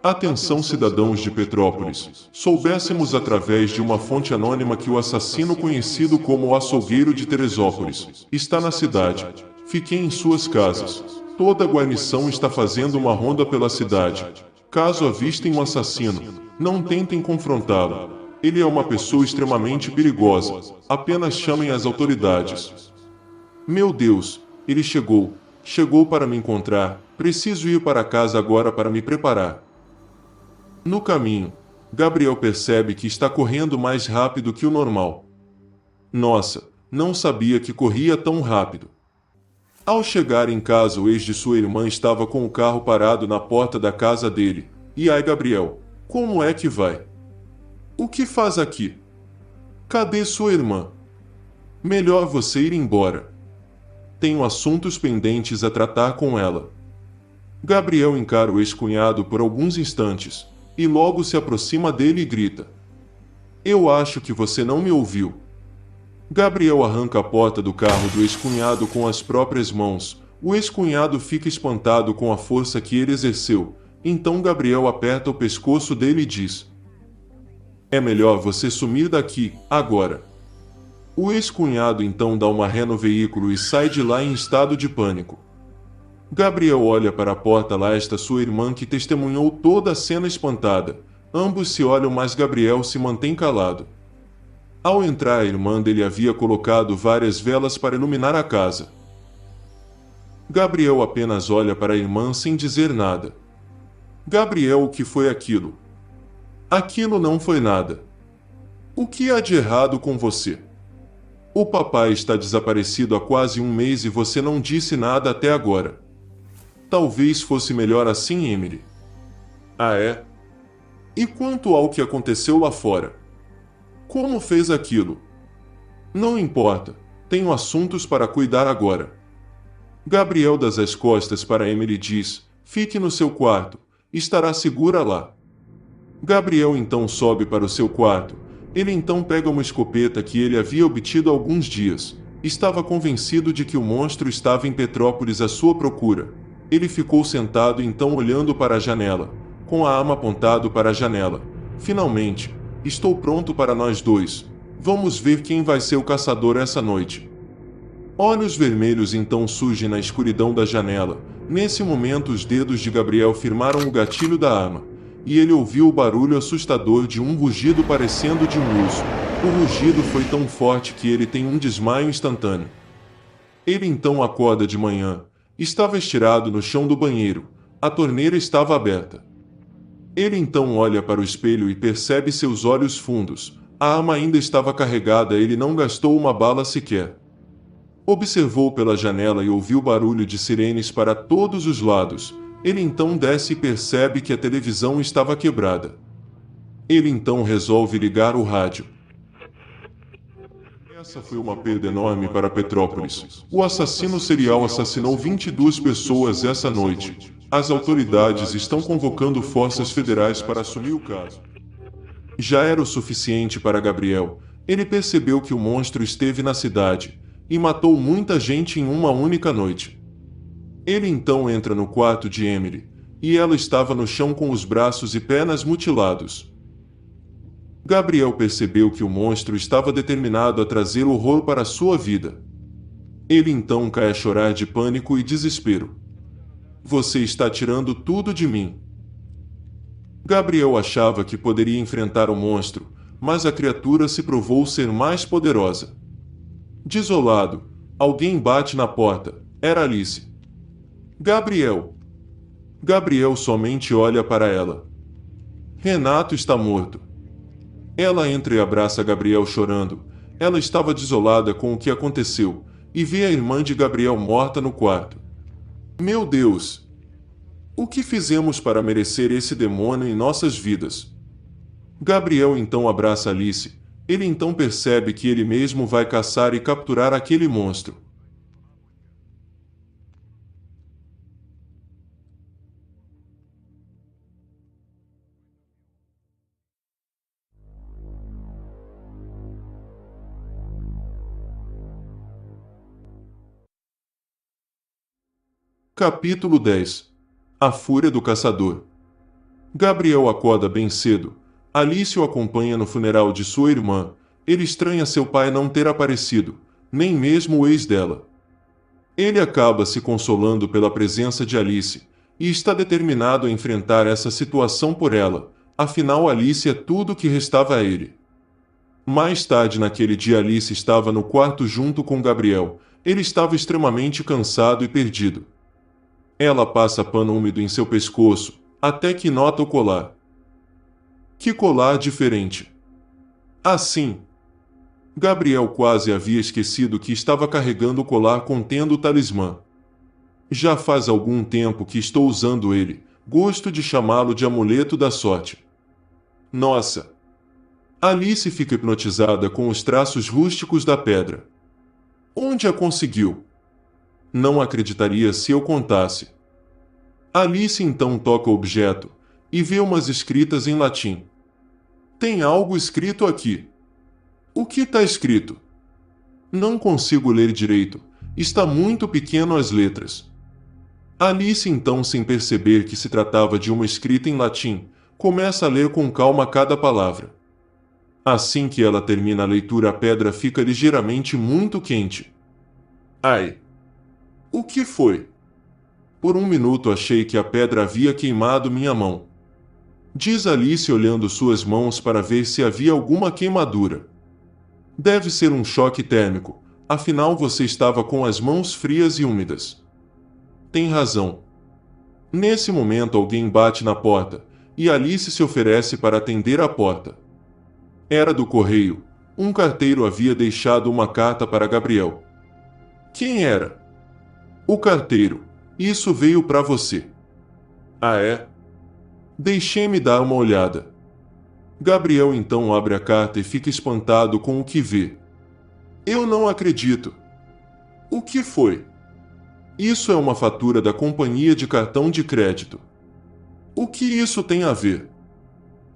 "Atenção, cidadãos de Petrópolis, soubéssemos através de uma fonte anônima que o assassino conhecido como o açougueiro de Teresópolis está na cidade. Fiquem em suas casas. Toda a guarnição está fazendo uma ronda pela cidade. Caso avistem um assassino, não tentem confrontá-lo. Ele é uma pessoa extremamente perigosa. Apenas chamem as autoridades." Meu Deus, ele chegou. Chegou para me encontrar. Preciso ir para casa agora para me preparar. No caminho, Gabriel percebe que está correndo mais rápido que o normal. Nossa, não sabia que corria tão rápido. Ao chegar em casa, o ex de sua irmã estava com o carro parado na porta da casa dele. "E aí, Gabriel, como é que vai? O que faz aqui? Cadê sua irmã? Melhor você ir embora. Tenho assuntos pendentes a tratar com ela." Gabriel encara o ex-cunhado por alguns instantes, e logo se aproxima dele e grita: "Eu acho que você não me ouviu." Gabriel arranca a porta do carro do ex-cunhado com as próprias mãos. O ex-cunhado fica espantado com a força que ele exerceu. Então Gabriel aperta o pescoço dele e diz: "É melhor você sumir daqui, agora." O ex-cunhado então dá uma ré no veículo e sai de lá em estado de pânico. Gabriel olha para a porta. Lá está sua irmã, que testemunhou toda a cena espantada. Ambos se olham, mas Gabriel se mantém calado. Ao entrar, a irmã dele havia colocado várias velas para iluminar a casa. Gabriel apenas olha para a irmã sem dizer nada. "Gabriel, o que foi aquilo?" "Aquilo não foi nada." "O que há de errado com você? O papai está desaparecido há quase um mês e você não disse nada até agora." "Talvez fosse melhor assim, Emily." "Ah, é? E quanto ao que aconteceu lá fora? Como fez aquilo?" "Não importa, tenho assuntos para cuidar agora." Gabriel dá as costas para Emily e diz: "Fique no seu quarto, estará segura lá." Gabriel então sobe para o seu quarto. Ele então pega uma escopeta que ele havia obtido há alguns dias. Estava convencido de que o monstro estava em Petrópolis à sua procura. Ele ficou sentado então olhando para a janela, com a arma apontado para a janela. Finalmente, estou pronto para nós dois. Vamos ver quem vai ser o caçador essa noite. Olhos vermelhos então surgem na escuridão da janela. Nesse momento os dedos de Gabriel firmaram o gatilho da arma, e ele ouviu o barulho assustador de um rugido parecendo de um urso. O rugido foi tão forte que ele tem um desmaio instantâneo. Ele então acorda de manhã. Estava estirado no chão do banheiro. A torneira estava aberta. Ele então olha para o espelho e percebe seus olhos fundos. A arma ainda estava carregada, ele não gastou uma bala sequer. Observou pela janela e ouviu barulho de sirenes para todos os lados. Ele então desce e percebe que a televisão estava quebrada. Ele então resolve ligar o rádio. Essa foi uma perda enorme para Petrópolis. O assassino serial assassinou 22 pessoas essa noite. As autoridades estão convocando forças federais para assumir o caso. Já era o suficiente para Gabriel. Ele percebeu que o monstro esteve na cidade e matou muita gente em uma única noite. Ele então entra no quarto de Emily, e ela estava no chão com os braços e pernas mutilados. Gabriel percebeu que o monstro estava determinado a trazer horror para sua vida. Ele então cai a chorar de pânico e desespero. Você está tirando tudo de mim. Gabriel achava que poderia enfrentar o monstro, mas a criatura se provou ser mais poderosa. Desolado, alguém bate na porta. Era Alice. Gabriel. Gabriel somente olha para ela. Renato está morto. Ela entra e abraça Gabriel chorando. Ela estava desolada com o que aconteceu, e vê a irmã de Gabriel morta no quarto. Meu Deus! O que fizemos para merecer esse demônio em nossas vidas? Gabriel então abraça Alice. Ele então percebe que ele mesmo vai caçar e capturar aquele monstro. Capítulo 10. A Fúria do Caçador. Gabriel acorda bem cedo. Alice o acompanha no funeral de sua irmã. Ele estranha seu pai não ter aparecido, nem mesmo o ex dela. Ele acaba se consolando pela presença de Alice, e está determinado a enfrentar essa situação por ela, afinal Alice é tudo o que restava a ele. Mais tarde naquele dia Alice estava no quarto junto com Gabriel. Ele estava extremamente cansado e perdido. Ela passa pano úmido em seu pescoço, até que nota o colar. Que colar diferente! Assim, Gabriel quase havia esquecido que estava carregando o colar contendo o talismã. Já faz algum tempo que estou usando ele, gosto de chamá-lo de amuleto da sorte. Nossa! Alice fica hipnotizada com os traços rústicos da pedra. Onde a conseguiu? Não acreditaria se eu contasse. Alice então toca o objeto e vê umas escritas em latim. Tem algo escrito aqui. O que está escrito? Não consigo ler direito. Está muito pequeno as letras. Alice então, sem perceber que se tratava de uma escrita em latim, começa a ler com calma cada palavra. Assim que ela termina a leitura, a pedra fica ligeiramente muito quente. Ai! O que foi? Por um minuto achei que a pedra havia queimado minha mão. Diz Alice olhando suas mãos para ver se havia alguma queimadura. Deve ser um choque térmico, afinal você estava com as mãos frias e úmidas. Tem razão. Nesse momento alguém bate na porta, e Alice se oferece para atender a porta. Era do correio. Um carteiro havia deixado uma carta para Gabriel. Quem era? O carteiro. Isso veio para você. Ah, é? Deixe-me dar uma olhada. Gabriel então abre a carta e fica espantado com o que vê. Eu não acredito. O que foi? Isso é uma fatura da companhia de cartão de crédito. O que isso tem a ver?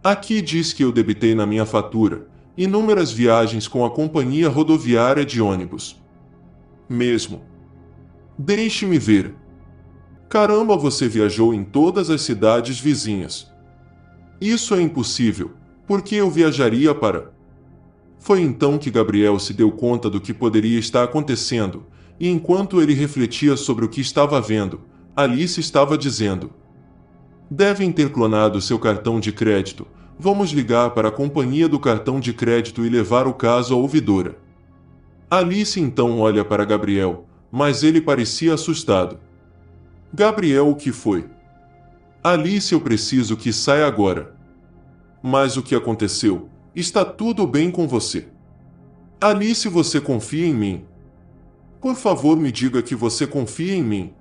Aqui diz que eu debitei na minha fatura inúmeras viagens com a companhia rodoviária de ônibus. Mesmo. Deixe-me ver. Caramba, você viajou em todas as cidades vizinhas. Isso é impossível, porque eu viajaria para... Foi então que Gabriel se deu conta do que poderia estar acontecendo, e enquanto ele refletia sobre o que estava vendo, Alice estava dizendo: devem ter clonado seu cartão de crédito. Vamos ligar para a companhia do cartão de crédito e levar o caso à ouvidora. Alice então olha para Gabriel, mas ele parecia assustado. Gabriel, o que foi? Alice, eu preciso que saia agora. Mas o que aconteceu? Está tudo bem com você? Alice, você confia em mim? Por favor, me diga que você confia em mim.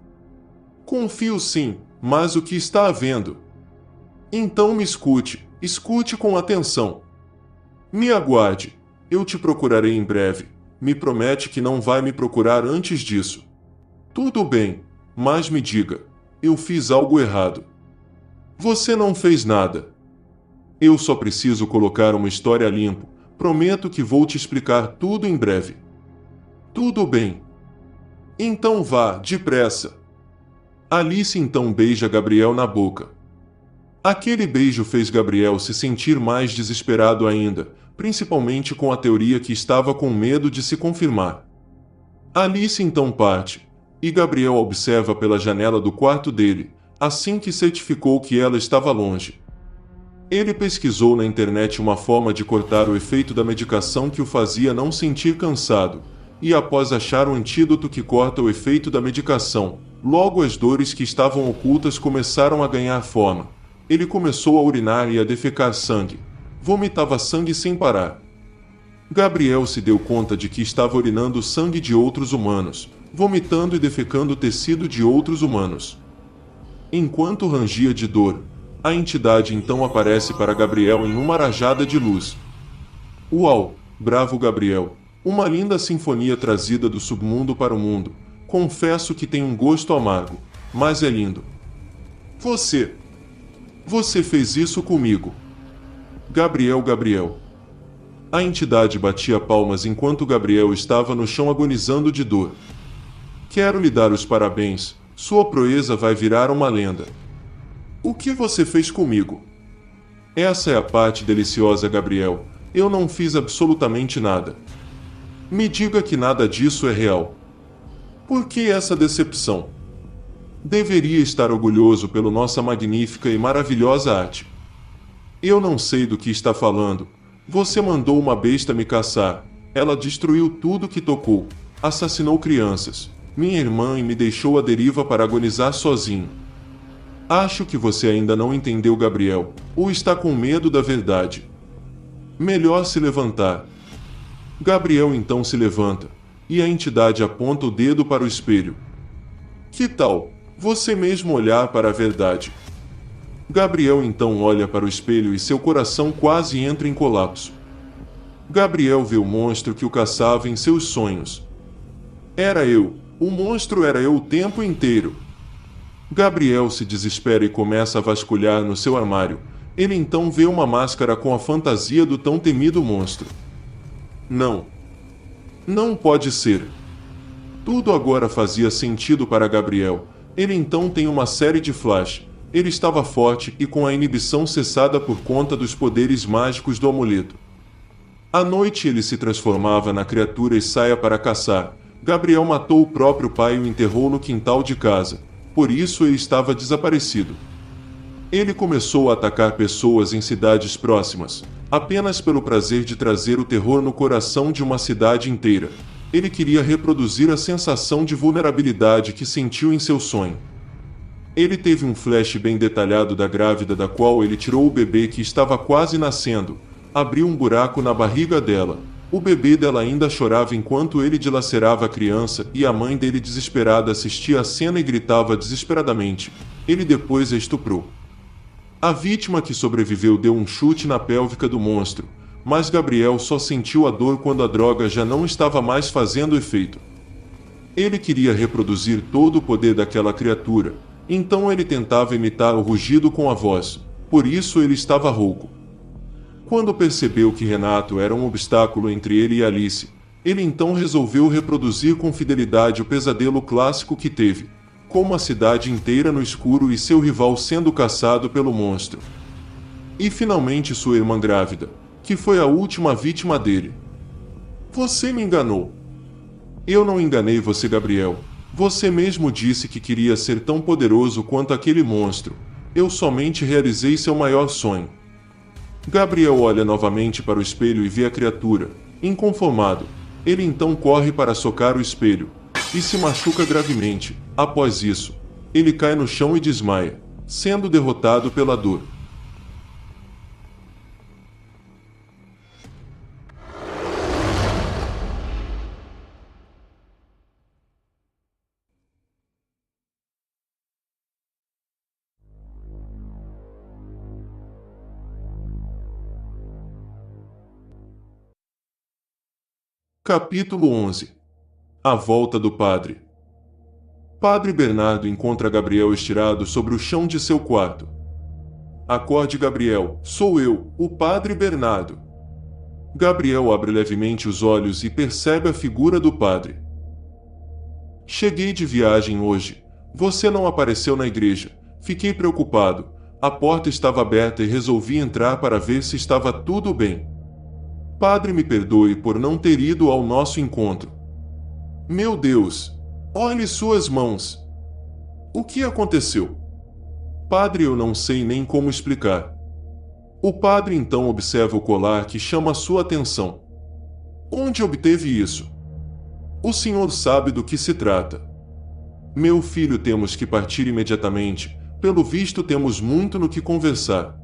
Confio sim, mas o que está havendo? Então me escute, escute com atenção. Me aguarde, eu te procurarei em breve. Me promete que não vai me procurar antes disso. Tudo bem, mas me diga, eu fiz algo errado. Você não fez nada. Eu só preciso colocar uma história a limpo. Prometo que vou te explicar tudo em breve. Tudo bem. Então vá, depressa. Alice então beija Gabriel na boca. Aquele beijo fez Gabriel se sentir mais desesperado ainda, principalmente com a teoria que estava com medo de se confirmar. Alice então parte, e Gabriel observa pela janela do quarto dele, assim que certificou que ela estava longe. Ele pesquisou na internet uma forma de cortar o efeito da medicação que o fazia não sentir cansado, e após achar um antídoto que corta o efeito da medicação, logo as dores que estavam ocultas começaram a ganhar forma. Ele começou a urinar e a defecar sangue. Vomitava sangue sem parar. Gabriel se deu conta de que estava urinando sangue de outros humanos, vomitando e defecando tecido de outros humanos. Enquanto rangia de dor, a entidade então aparece para Gabriel em uma rajada de luz. Uau, bravo Gabriel! Uma linda sinfonia trazida do submundo para o mundo. Confesso que tem um gosto amargo, mas é lindo. Você fez isso comigo. Gabriel. A entidade batia palmas enquanto Gabriel estava no chão agonizando de dor. Quero lhe dar os parabéns, sua proeza vai virar uma lenda. O que você fez comigo? Essa é a parte deliciosa, Gabriel. Eu não fiz absolutamente nada. Me diga que nada disso é real. Por que essa decepção? Deveria estar orgulhoso pela nossa magnífica e maravilhosa arte. Eu não sei do que está falando. Você mandou uma besta me caçar. Ela destruiu tudo que tocou. Assassinou crianças, minha irmã e me deixou à deriva para agonizar sozinho. Acho que você ainda não entendeu, Gabriel, ou está com medo da verdade. Melhor se levantar. Gabriel então se levanta, e a entidade aponta o dedo para o espelho. Que tal você mesmo olhar para a verdade? Gabriel então olha para o espelho e seu coração quase entra em colapso. Gabriel vê o monstro que o caçava em seus sonhos. Era eu, o monstro era eu o tempo inteiro. Gabriel se desespera e começa a vasculhar no seu armário. Ele então vê uma máscara com a fantasia do tão temido monstro. Não pode ser. Tudo agora fazia sentido para Gabriel. Ele então tem uma série de flash. Ele estava forte e com a inibição cessada por conta dos poderes mágicos do amuleto. À noite ele se transformava na criatura e saia para caçar. Gabriel matou o próprio pai e o enterrou no quintal de casa. Por isso ele estava desaparecido. Ele começou a atacar pessoas em cidades próximas, apenas pelo prazer de trazer o terror no coração de uma cidade inteira. Ele queria reproduzir a sensação de vulnerabilidade que sentiu em seu sonho. Ele teve um flash bem detalhado da grávida da qual ele tirou o bebê que estava quase nascendo, abriu um buraco na barriga dela. O bebê dela ainda chorava enquanto ele dilacerava a criança e a mãe dele desesperada assistia a cena e gritava desesperadamente. Ele depois a estuprou. A vítima que sobreviveu deu um chute na pélvica do monstro, mas Gabriel só sentiu a dor quando a droga já não estava mais fazendo efeito. Ele queria reproduzir todo o poder daquela criatura, então ele tentava imitar o rugido com a voz, por isso ele estava rouco. Quando percebeu que Renato era um obstáculo entre ele e Alice, ele então resolveu reproduzir com fidelidade o pesadelo clássico que teve, com uma cidade inteira no escuro e seu rival sendo caçado pelo monstro. E finalmente sua irmã grávida, que foi a última vítima dele. Você me enganou. Eu não enganei você, Gabriel. Você mesmo disse que queria ser tão poderoso quanto aquele monstro. Eu somente realizei seu maior sonho. Gabriel olha novamente para o espelho e vê a criatura, inconformado. Ele então corre para socar o espelho e se machuca gravemente. Após isso, ele cai no chão e desmaia, sendo derrotado pela dor. Capítulo 11. A volta do padre. Padre Bernardo encontra Gabriel estirado sobre o chão de seu quarto. Acorde, Gabriel, sou eu, o padre Bernardo. Gabriel abre levemente os olhos e percebe a figura do padre. Cheguei de viagem hoje. Você não apareceu na igreja. Fiquei preocupado. A porta estava aberta e resolvi entrar para ver se estava tudo bem. Padre, me perdoe por não ter ido ao nosso encontro. Meu Deus! Olhe suas mãos! O que aconteceu? Padre, eu não sei nem como explicar. O padre então observa o colar que chama sua atenção. Onde obteve isso? O senhor sabe do que se trata. Meu filho, temos que partir imediatamente. Pelo visto, temos muito no que conversar.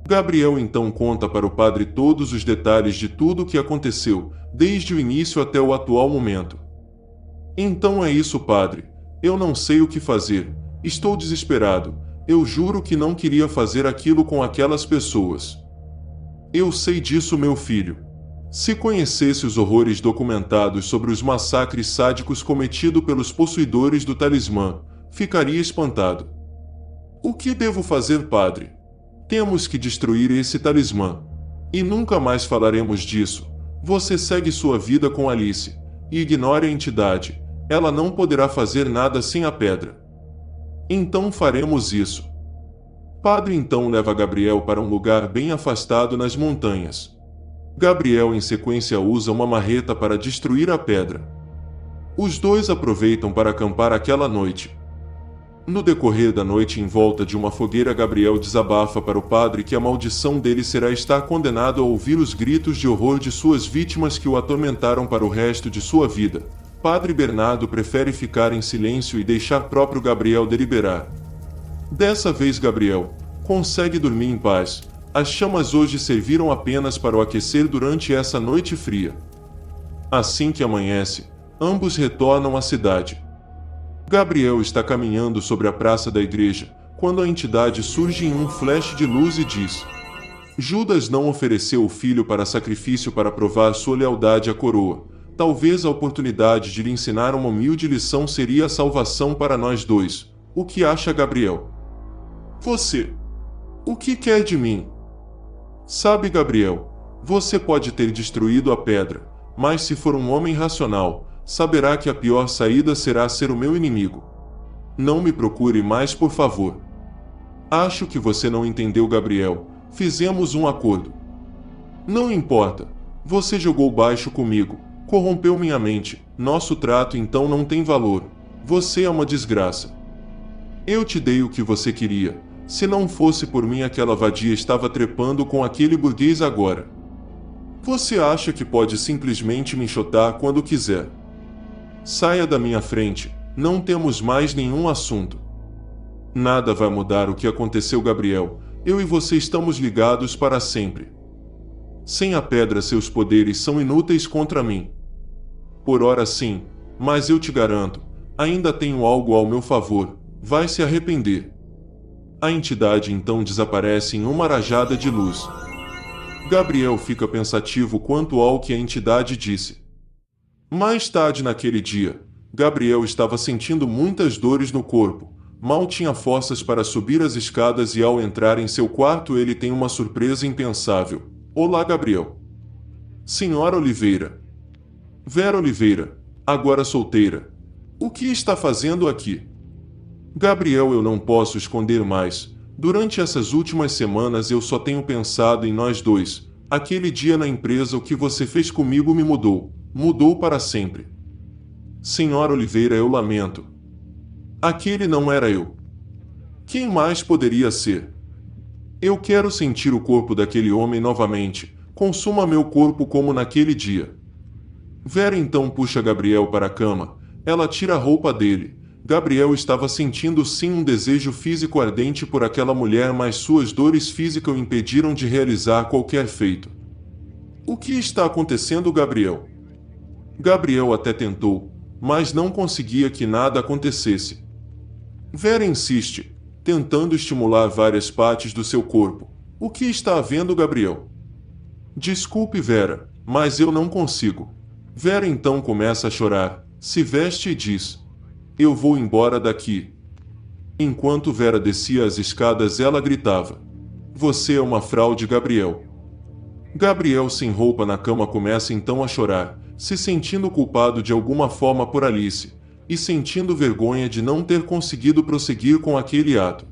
Gabriel então conta para o padre todos os detalhes de tudo o que aconteceu, desde o início até o atual momento. Então é isso, padre. Eu não sei o que fazer. Estou desesperado. Eu juro que não queria fazer aquilo com aquelas pessoas. Eu sei disso, meu filho. Se conhecesse os horrores documentados sobre os massacres sádicos cometidos pelos possuidores do talismã, ficaria espantado. O que devo fazer, padre? Temos que destruir esse talismã. E nunca mais falaremos disso. Você segue sua vida com Alice. E ignore a entidade. Ela não poderá fazer nada sem a pedra. Então faremos isso. Padre então leva Gabriel para um lugar bem afastado nas montanhas. Gabriel em sequência usa uma marreta para destruir a pedra. Os dois aproveitam para acampar aquela noite. No decorrer da noite, em volta de uma fogueira, Gabriel desabafa para o padre que a maldição dele será estar condenado a ouvir os gritos de horror de suas vítimas que o atormentaram para o resto de sua vida. Padre Bernardo prefere ficar em silêncio e deixar próprio Gabriel deliberar. Dessa vez, Gabriel consegue dormir em paz. As chamas hoje serviram apenas para o aquecer durante essa noite fria. Assim que amanhece, ambos retornam à cidade. Gabriel está caminhando sobre a praça da igreja, quando a entidade surge em um flash de luz e diz: Judas não ofereceu o filho para sacrifício para provar sua lealdade à coroa. Talvez a oportunidade de lhe ensinar uma humilde lição seria a salvação para nós dois. O que acha, Gabriel? Você. O que quer de mim? Sabe, Gabriel, você pode ter destruído a pedra, mas se for um homem racional, saberá que a pior saída será ser o meu inimigo. Não me procure mais, por favor. Acho que você não entendeu, Gabriel. Fizemos um acordo. Não importa. Você jogou baixo comigo, corrompeu minha mente. Nosso trato então não tem valor. Você é uma desgraça. Eu te dei o que você queria. Se não fosse por mim, aquela vadia estava trepando com aquele burguês agora. Você acha que pode simplesmente me enxotar quando quiser? Saia da minha frente, não temos mais nenhum assunto. Nada vai mudar o que aconteceu, Gabriel. Eu e você estamos ligados para sempre. Sem a pedra, seus poderes são inúteis contra mim. Por ora sim, mas eu te garanto, ainda tenho algo ao meu favor. Vai se arrepender. A entidade então desaparece em uma rajada de luz. Gabriel fica pensativo quanto ao que a entidade disse. Mais tarde naquele dia, Gabriel estava sentindo muitas dores no corpo, mal tinha forças para subir as escadas e ao entrar em seu quarto ele tem uma surpresa impensável. Olá, Gabriel. Senhora Oliveira. Vera Oliveira, agora solteira. O que está fazendo aqui? Gabriel, eu não posso esconder mais. Durante essas últimas semanas eu só tenho pensado em nós dois. Aquele dia na empresa, o que você fez comigo me mudou. Mudou para sempre. Senhora Oliveira, eu lamento. Aquele não era eu. Quem mais poderia ser? Eu quero sentir o corpo daquele homem novamente. Consuma meu corpo como naquele dia. Vera então puxa Gabriel para a cama. Ela tira a roupa dele. Gabriel estava sentindo sim um desejo físico ardente por aquela mulher, mas suas dores físicas o impediram de realizar qualquer feito. O que está acontecendo, Gabriel? Gabriel até tentou, mas não conseguia que nada acontecesse. Vera insiste, tentando estimular várias partes do seu corpo. O que está havendo, Gabriel? Desculpe, Vera, mas eu não consigo. Vera então começa a chorar, se veste e diz: eu vou embora daqui. Enquanto Vera descia as escadas, ela gritava: você é uma fraude, Gabriel. Gabriel, sem roupa na cama, começa então a chorar, se sentindo culpado de alguma forma por Alice, e sentindo vergonha de não ter conseguido prosseguir com aquele ato.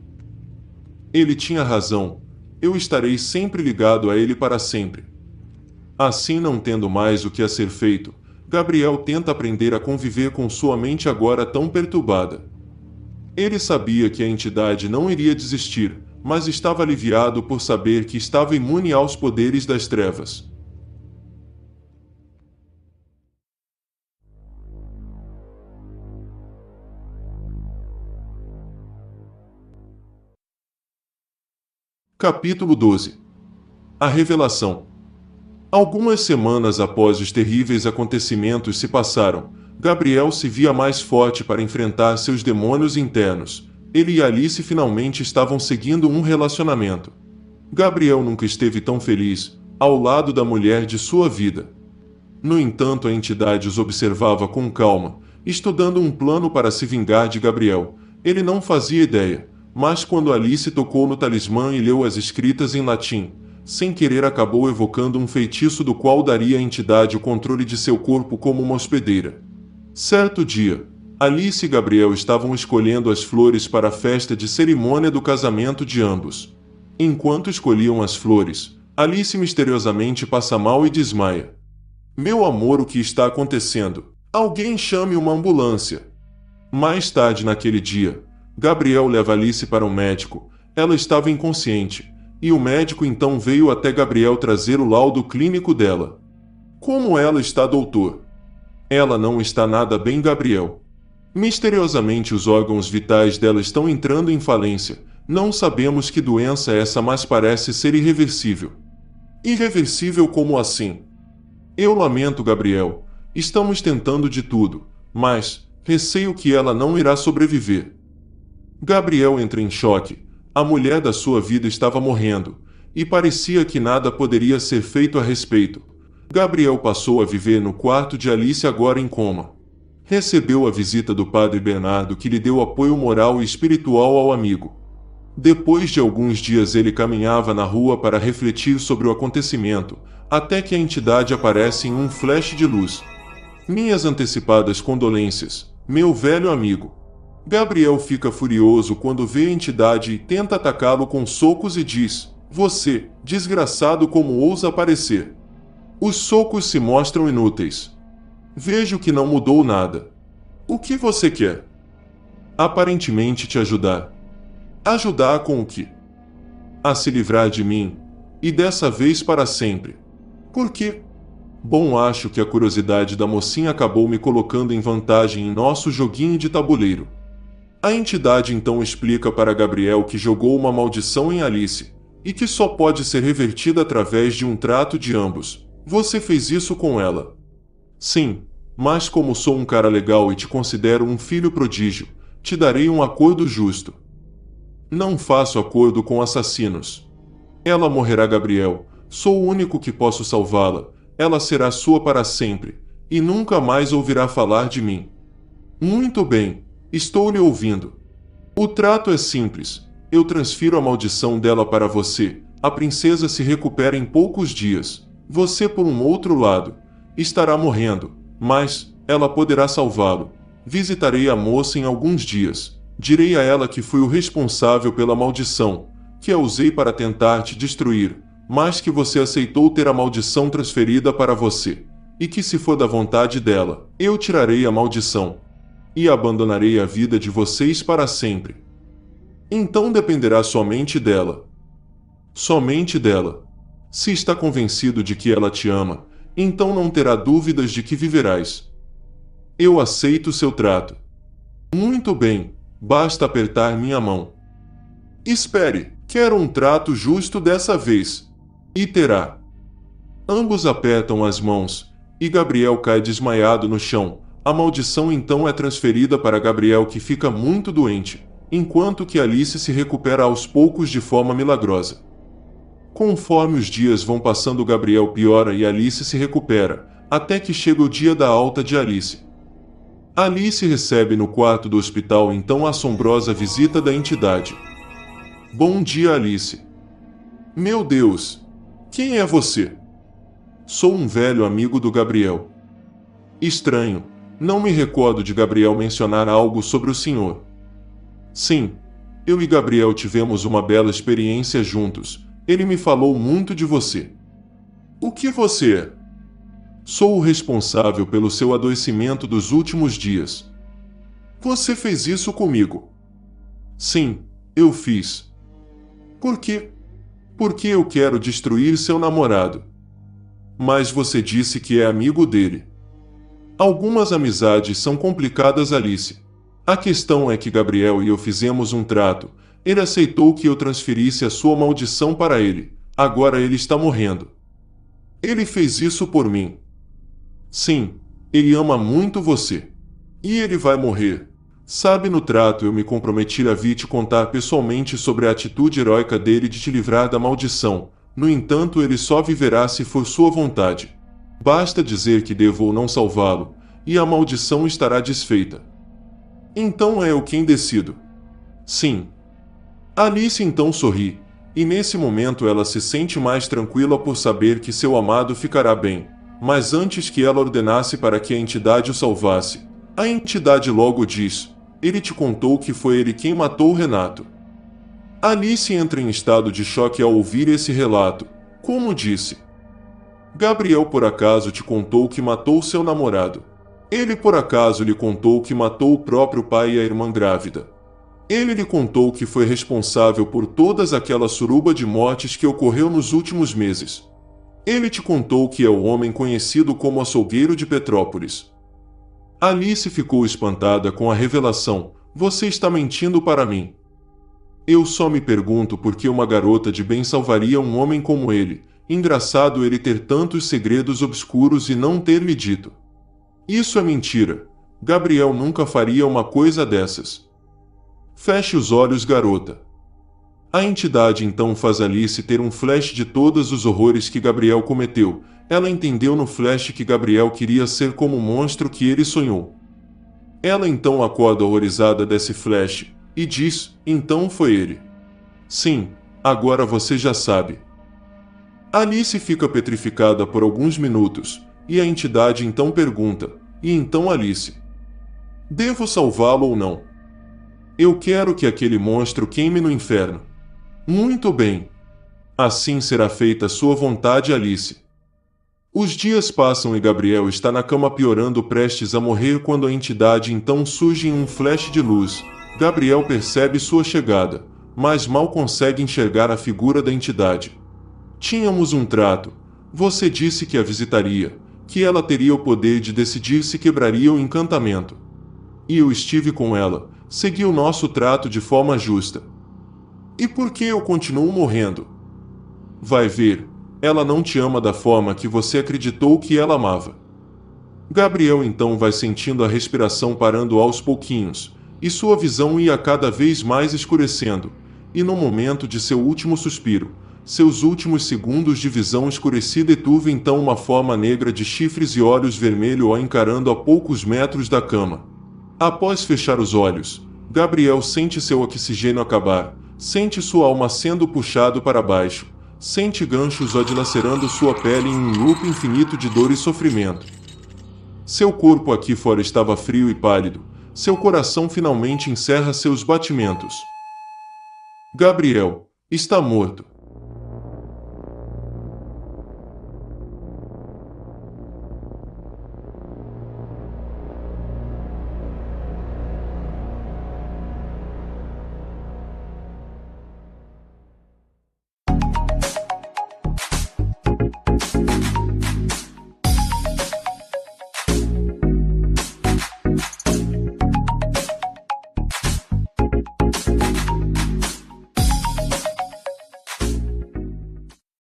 Ele tinha razão, eu estarei sempre ligado a ele para sempre. Assim, não tendo mais o que a ser feito, Gabriel tenta aprender a conviver com sua mente agora tão perturbada. Ele sabia que a entidade não iria desistir, mas estava aliviado por saber que estava imune aos poderes das trevas. Capítulo 12. A Revelação. Algumas semanas após os terríveis acontecimentos se passaram, Gabriel se via mais forte para enfrentar seus demônios internos. Ele e Alice finalmente estavam seguindo um relacionamento. Gabriel nunca esteve tão feliz, ao lado da mulher de sua vida. No entanto, a entidade os observava com calma, estudando um plano para se vingar de Gabriel. Ele não fazia ideia, mas quando Alice tocou no talismã e leu as escritas em latim, sem querer acabou evocando um feitiço do qual daria à entidade o controle de seu corpo como uma hospedeira. Certo dia, Alice e Gabriel estavam escolhendo as flores para a festa de cerimônia do casamento de ambos. Enquanto escolhiam as flores, Alice misteriosamente passa mal e desmaia. Meu amor, o que está acontecendo? Alguém chame uma ambulância. Mais tarde naquele dia, Gabriel leva Alice para um médico. Ela estava inconsciente, e o médico então veio até Gabriel trazer o laudo clínico dela. Como ela está, doutor? Ela não está nada bem, Gabriel. Misteriosamente os órgãos vitais dela estão entrando em falência. Não sabemos que doença é essa, mas parece ser irreversível. Irreversível como assim? Eu lamento, Gabriel. Estamos tentando de tudo, mas receio que ela não irá sobreviver. Gabriel entra em choque. A mulher da sua vida estava morrendo, e parecia que nada poderia ser feito a respeito. Gabriel passou a viver no quarto de Alice, agora em coma. Recebeu a visita do padre Bernardo, que lhe deu apoio moral e espiritual ao amigo. Depois de alguns dias ele caminhava na rua para refletir sobre o acontecimento, até que a entidade aparece em um flash de luz. Minhas antecipadas condolências, meu velho amigo. Gabriel fica furioso quando vê a entidade e tenta atacá-lo com socos e diz: você, desgraçado, como ousa aparecer? Os socos se mostram inúteis. Vejo que não mudou nada. O que você quer? Aparentemente te ajudar. Ajudar com o quê? A se livrar de mim, e dessa vez para sempre. Por quê? Bom, acho que a curiosidade da mocinha acabou me colocando em vantagem em nosso joguinho de tabuleiro. A entidade então explica para Gabriel que jogou uma maldição em Alice, e que só pode ser revertida através de um trato de ambos. Você fez isso com ela? Sim, mas como sou um cara legal e te considero um filho prodígio, te darei um acordo justo. Não faço acordo com assassinos. Ela morrerá, Gabriel. Sou o único que posso salvá-la. Ela será sua para sempre, e nunca mais ouvirá falar de mim. Muito bem. Estou lhe ouvindo. O trato é simples. Eu transfiro a maldição dela para você. A princesa se recupera em poucos dias. Você, por um outro lado, estará morrendo, mas ela poderá salvá-lo. Visitarei a moça em alguns dias. Direi a ela que fui o responsável pela maldição, que a usei para tentar te destruir, mas que você aceitou ter a maldição transferida para você, e que se for da vontade dela, eu tirarei a maldição e abandonarei a vida de vocês para sempre. Então dependerá somente dela. Somente dela. Se está convencido de que ela te ama, então não terá dúvidas de que viverás. Eu aceito seu trato. Muito bem, basta apertar minha mão. Espere, quero um trato justo dessa vez. E terá. Ambos apertam as mãos, e Gabriel cai desmaiado no chão. A maldição então é transferida para Gabriel, que fica muito doente, enquanto que Alice se recupera aos poucos de forma milagrosa. Conforme os dias vão passando, Gabriel piora e Alice se recupera, até que chega o dia da alta de Alice. Alice recebe no quarto do hospital então a assombrosa visita da entidade. Bom dia, Alice. Meu Deus! Quem é você? Sou um velho amigo do Gabriel. Estranho, não me recordo de Gabriel mencionar algo sobre o senhor. Sim, eu e Gabriel tivemos uma bela experiência juntos. Ele me falou muito de você. O que você é? Sou o responsável pelo seu adoecimento dos últimos dias. Você fez isso comigo? Sim, eu fiz. Por quê? Porque eu quero destruir seu namorado. Mas você disse que é amigo dele. Algumas amizades são complicadas, Alice. A questão é que Gabriel e eu fizemos um trato. Ele aceitou que eu transferisse a sua maldição para ele. Agora ele está morrendo. Ele fez isso por mim. Sim, ele ama muito você. E ele vai morrer. Sabe, no trato eu me comprometi a vir te contar pessoalmente sobre a atitude heróica dele de te livrar da maldição. No entanto, ele só viverá se for sua vontade. Basta dizer que devo ou não salvá-lo, e a maldição estará desfeita. Então é eu quem decido. Sim. Alice então sorri, e nesse momento ela se sente mais tranquila por saber que seu amado ficará bem. Mas antes que ela ordenasse para que a entidade o salvasse, a entidade logo diz: ele te contou que foi ele quem matou o Renato. Alice entra em estado de choque ao ouvir esse relato. Como disse? Gabriel por acaso te contou que matou seu namorado? Ele por acaso lhe contou que matou o próprio pai e a irmã grávida? Ele lhe contou que foi responsável por todas aquela suruba de mortes que ocorreu nos últimos meses? Ele te contou que é o homem conhecido como açougueiro de Petrópolis? Alice ficou espantada com a revelação. Você está mentindo para mim. Eu só me pergunto por que uma garota de bem salvaria um homem como ele. Engraçado ele ter tantos segredos obscuros e não ter me dito. Isso é mentira. Gabriel nunca faria uma coisa dessas. Feche os olhos, garota. A entidade então faz Alice ter um flash de todos os horrores que Gabriel cometeu. Ela entendeu no flash que Gabriel queria ser como o monstro que ele sonhou. Ela então acorda horrorizada desse flash e diz: então foi ele. Sim, agora você já sabe. Alice fica petrificada por alguns minutos, e a entidade então pergunta: e então, Alice? Devo salvá-lo ou não? Eu quero que aquele monstro queime no inferno. Muito bem. Assim será feita sua vontade, Alice. Os dias passam e Gabriel está na cama piorando, prestes a morrer, quando a entidade então surge em um flash de luz. Gabriel percebe sua chegada, mas mal consegue enxergar a figura da entidade. Tínhamos um trato. Você disse que a visitaria, que ela teria o poder de decidir se quebraria o encantamento. E eu estive com ela, segui o nosso trato de forma justa. E por que eu continuo morrendo? Vai ver, ela não te ama da forma que você acreditou que ela amava. Gabriel então vai sentindo a respiração parando aos pouquinhos, e sua visão ia cada vez mais escurecendo, e no momento de seu último suspiro, seus últimos segundos de visão escurecida, e tuve então uma forma negra de chifres e olhos vermelhos o encarando a poucos metros da cama. Após fechar os olhos, Gabriel sente seu oxigênio acabar, sente sua alma sendo puxado para baixo, Sente ganchos o dilacerando sua pele em um loop infinito de dor e sofrimento. Seu corpo aqui fora estava frio e pálido. Seu coração finalmente encerra seus batimentos. Gabriel está morto.